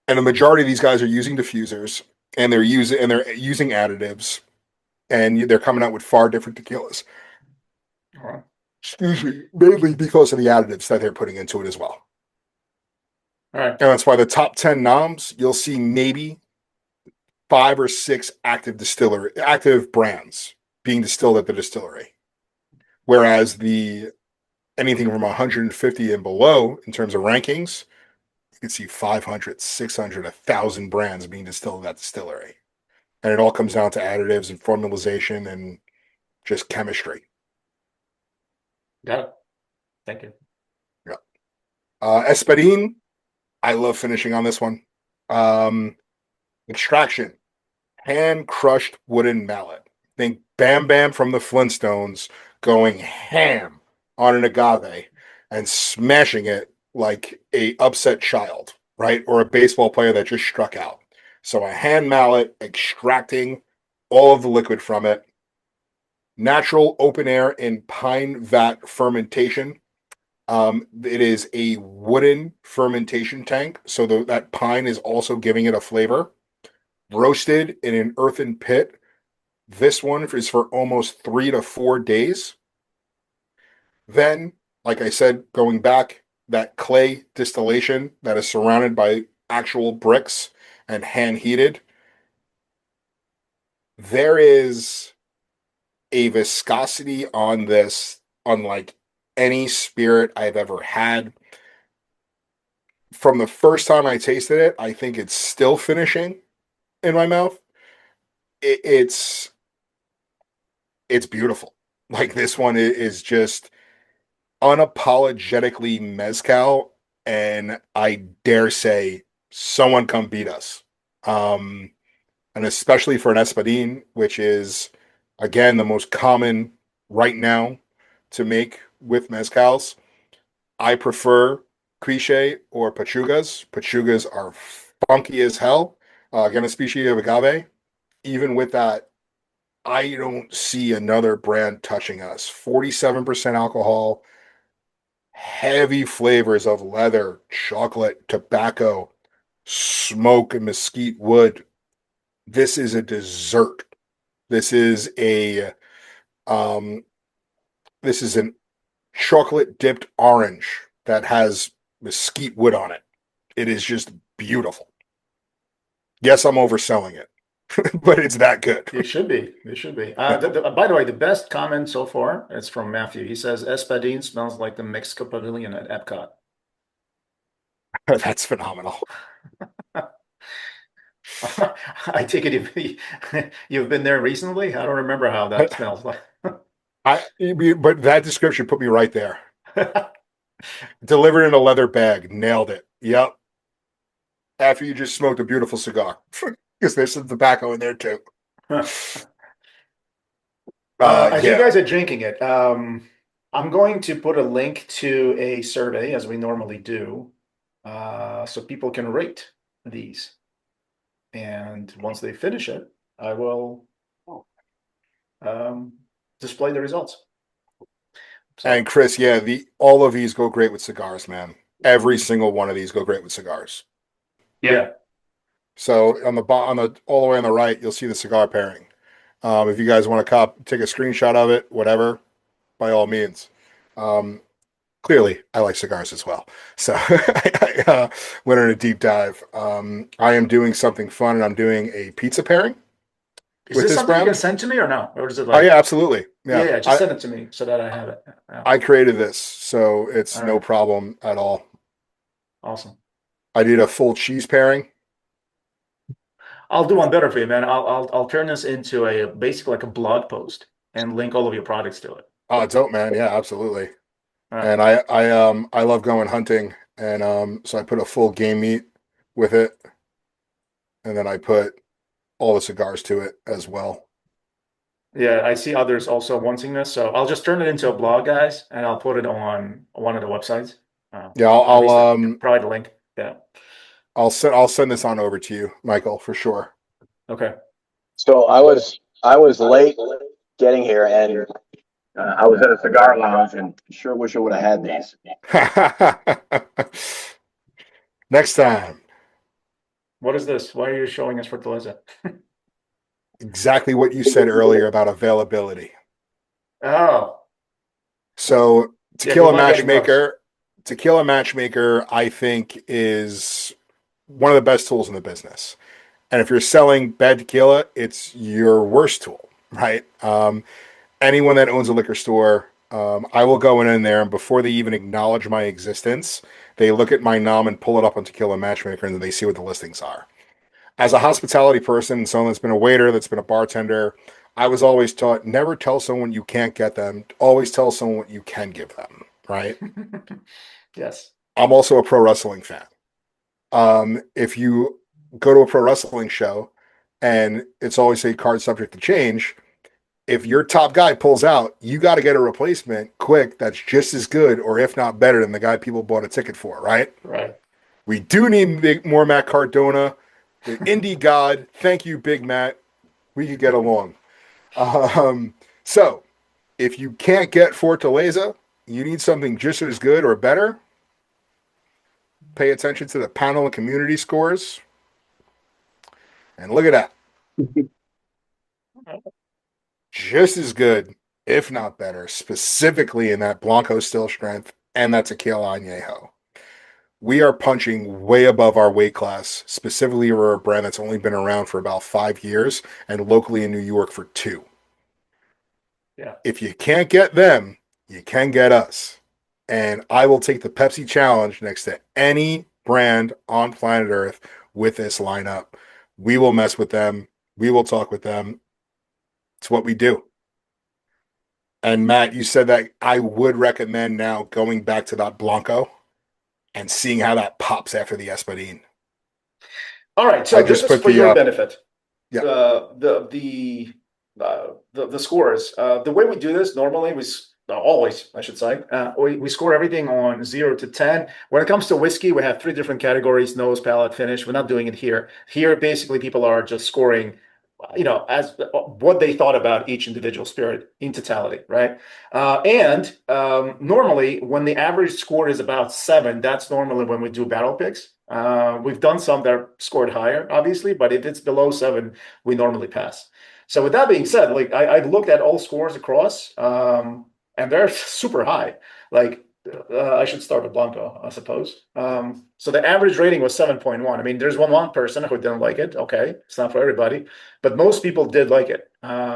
And the majority of these guys are using diffusers, and they're using additives, and they're coming out with far different tequilas. All right. Excuse me, mainly because of the additives that they're putting into it as well. All right. And that's why the top 10 noms, you'll see maybe 5 or 6 active brands being distilled at the distillery. Whereas anything from 150 and below in terms of rankings, you can see 500, 600, 1,000 brands being distilled at that distillery. And it all comes down to additives and formalization and just chemistry. Got it. Thank you. Yeah. Espadín, I love finishing on this one. Extraction, hand crushed wooden mallet. Think Bam Bam from the Flintstones going ham on an agave and smashing it like a upset child, right? Or a baseball player that just struck out. So a hand mallet extracting all of the liquid from it. Natural open air in pine vat fermentation. It is a wooden fermentation tank, so that pine is also giving it a flavor. Roasted in an earthen pit. This one is for almost 3 to 4 days. Then, like I said, going back, that clay distillation that is surrounded by actual bricks and hand heated. There is a viscosity on this unlike any spirit I've ever had. From the first time I tasted it, I think it's still finishing in my mouth. It's beautiful. Like this one is just unapologetically mezcal, and I dare say someone come beat us. And especially for an Espadín, which is again the most common right now to make with mezcals. I prefer Cuishe or Pechugas. Pechugas are funky as hell. Again, a species of agave. Even with that, I don't see another brand touching us. 47% alcohol, heavy flavors of leather, chocolate, tobacco, smoke, and mesquite wood. This is a dessert. This is um, an chocolate dipped orange that has mesquite wood on it. It is just beautiful. Yes, I'm overselling it, but it's that good. It should be. It should be. By the way, the best comment so far is from Matthew. He says Espadín smells like the Mexico Pavilion at Epcot. That's phenomenal. I take it you've been there recently. I don't remember how that smells like. But that description put me right there. Delivered in a leather bag. Nailed it. Yep. After you just smoked a beautiful cigar. Because there's some tobacco in there too. As you Yeah. guys are drinking it, I'm going to put a link to a survey as we normally do, so people can rate these. And once they finish it, I will display the results. So, And Chris, yeah, all of these go great with cigars, man. Every single one of these go great with cigars. yeah. So on the all the way on the right, you'll see the cigar pairing. If you guys want to take a screenshot of it, whatever, by all means. Clearly, I like cigars as well. So I went on a deep dive. I am doing something fun, and I'm doing a pizza pairing. Is with this this something you brand? can send to me or no? Or is it Oh like, yeah, absolutely. yeah, just send it to me so that I have it. Yeah. I created this, so it's All no right. problem at all. Awesome. I did a full cheese pairing. I'll do one better for you, man. I'll turn this into basically like a blog post and link all of your products to it. Oh, dope, man. Yeah, absolutely. All right. And I love going hunting, and so I put a full game meat with it, and then I put all the cigars to it as well. Yeah, I see others also wanting this, so I'll just turn it into a blog, guys, and I'll put it on one of the websites. Yeah, Obviously, provide a link. Yeah. I'll send this on over to you, Michael, for sure. Okay. So I was late getting here, and I was at a cigar lounge and sure wish I would have had these. Next time, What is this? Why are you showing us Fortaleza? exactly what you said earlier about availability. Oh, So yeah, good luck getting those. Tequila Matchmaker, I think, is one of the best tools in the business. And if you're selling bad tequila, it's your worst tool, right? Anyone that owns a liquor store, I will go in there, and before they even acknowledge my existence, they look at my nom and pull it up on Tequila Matchmaker, and then they see what the listings are. As a hospitality person, someone that's been a waiter, that's been a bartender, I was always taught never tell someone you can't get them. Always tell someone what you can give them, right? Yes. I'm also a pro wrestling fan. If you go to a pro wrestling show and it's always a card subject to change, if your top guy pulls out, you got to get a replacement quick that's just as good or if not better than the guy people bought a ticket for, right? Right. We do need more Matt Cardona, the indie god. Thank you, Big Matt. We could get along. So if you can't get Fortaleza, you need something just as good or better. Pay attention to the panel and community scores. And look at that. Just as good, if not better, specifically in that Blanco Still Strength and that Tequila Añejo. We are punching way above our weight class, specifically for a brand that's only been around for about 5 years and locally in New York for 2. Yeah. If you can't get them, you can get us. And I will take the Pepsi challenge next to any brand on planet Earth with this lineup. We will mess with them. We will talk with them. It's what we do. And Matt, you said that I would recommend now going back to that Blanco and seeing how that pops after the Espadín. All right. So I this just is put for your benefit. Yeah. The scores. The way we do this normally, always, I should say, we score everything on 0 to 10. When it comes to whiskey, we have 3 different categories: nose, palate, finish. We're not doing it here. Here, basically, people are just scoring, as what they thought about each individual spirit in totality, right? Normally, when the average score is about 7, that's normally when we do battle picks. We've done some that are scored higher, obviously, but if it's below 7, we normally pass. So with that being said, like I looked at all scores across, and they're super high. Like I should start with Blanco, I suppose. So the average rating was 7.1. I mean, there's one person who didn't like it. Okay, it's not for everybody, but most people did like it.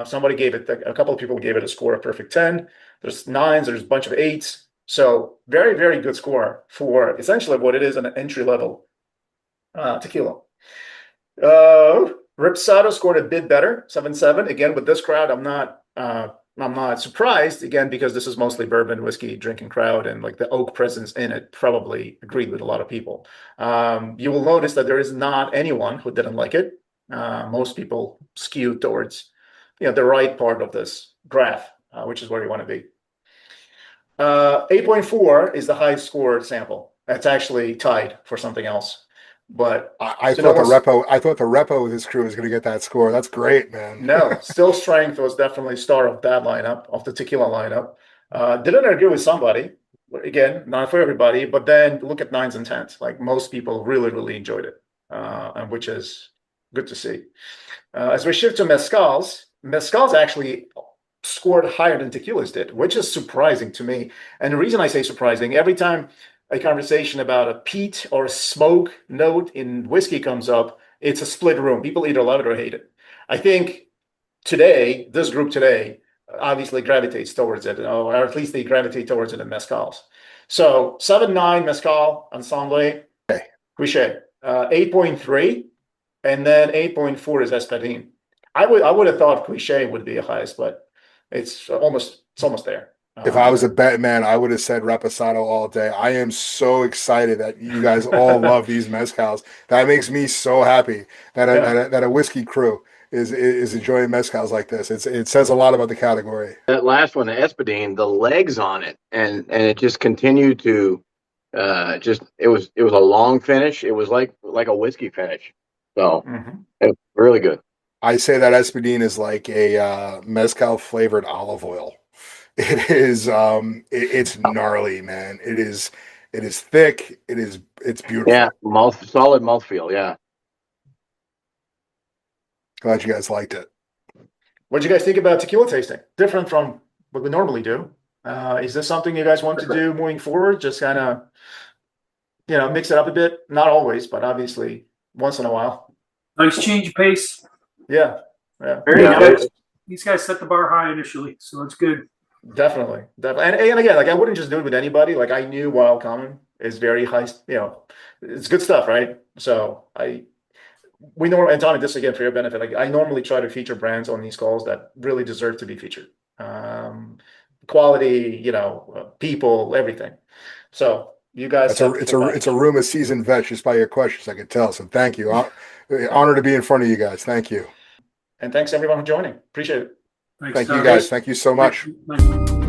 Somebody gave it, a couple of people gave it a score of perfect 10. There's 9s, there's a bunch of 8s. So very, very good score for essentially what it is an entry level tequila. Reposado scored a bit better, 7.7. Again, with this crowd, I'm not surprised, again, because this is mostly bourbon whiskey drinking crowd, and like the oak presence in it probably agreed with a lot of people. You will notice that there is not anyone who didn't like it. Most people skew towards the right part of this graph, which is where you want to be. 8.4 is the highest scored sample. That's actually tied for something else. But I thought the repo with his crew was going to get that score. That's great, man. No, Still Strength was definitely star of that lineup, of the tequila lineup. Didn't agree with somebody. Again, not for everybody. But then look at 9s and 10s. Like most people really, really enjoyed it, and which is good to see. As we shift to mezcals actually scored higher than tequilas did, which is surprising to me. And the reason I say surprising, every time a conversation about a peat or a smoke note in whiskey comes up, it's a split room. People either love it or hate it. I think today, this group today, obviously gravitates towards it, or at least they gravitate towards it in mezcals. So 7.9 Mezcal Ensamble, Cuishe, 8.3, and then 8.4 is Espadín. I would have thought Cuishe would be the highest, but it's almost there. If I was a bet man, I would have said Reposado all day. I am so excited that you guys all love these mezcals. That makes me so happy that a whiskey crew is enjoying mezcals like this. It says a lot about the category. That last one, the Espadín, the legs on it, and it just continued to it was a long finish. It was like a whiskey finish. So it was really good. I say that Espadín is like a mezcal flavored olive oil. It's gnarly, man. It is thick. It's beautiful. Yeah, solid mouthfeel. Yeah. Glad you guys liked it. What do you guys think about tequila tasting? Different from what we normally do. Is this something you guys want to do moving forward? Just kind of, mix it up a bit. Not always, but obviously once in a while. Nice change of pace. Yeah. Yeah. Very Yeah. nice. These guys set the bar high initially, so it's good. Definitely. And again, like I wouldn't just do it with anybody. Like I knew Wild Common is very high, it's good stuff, right? So we know, and Tommy, this again for your benefit, like I normally try to feature brands on these calls that really deserve to be featured. Quality, people, everything. So you guys, it's a room of seasoned vets just by your questions. I could tell. So thank you. Honor to be in front of you guys. Thank you. And thanks everyone for joining. Appreciate it. Thank you guys. Thank you so much. Thank you.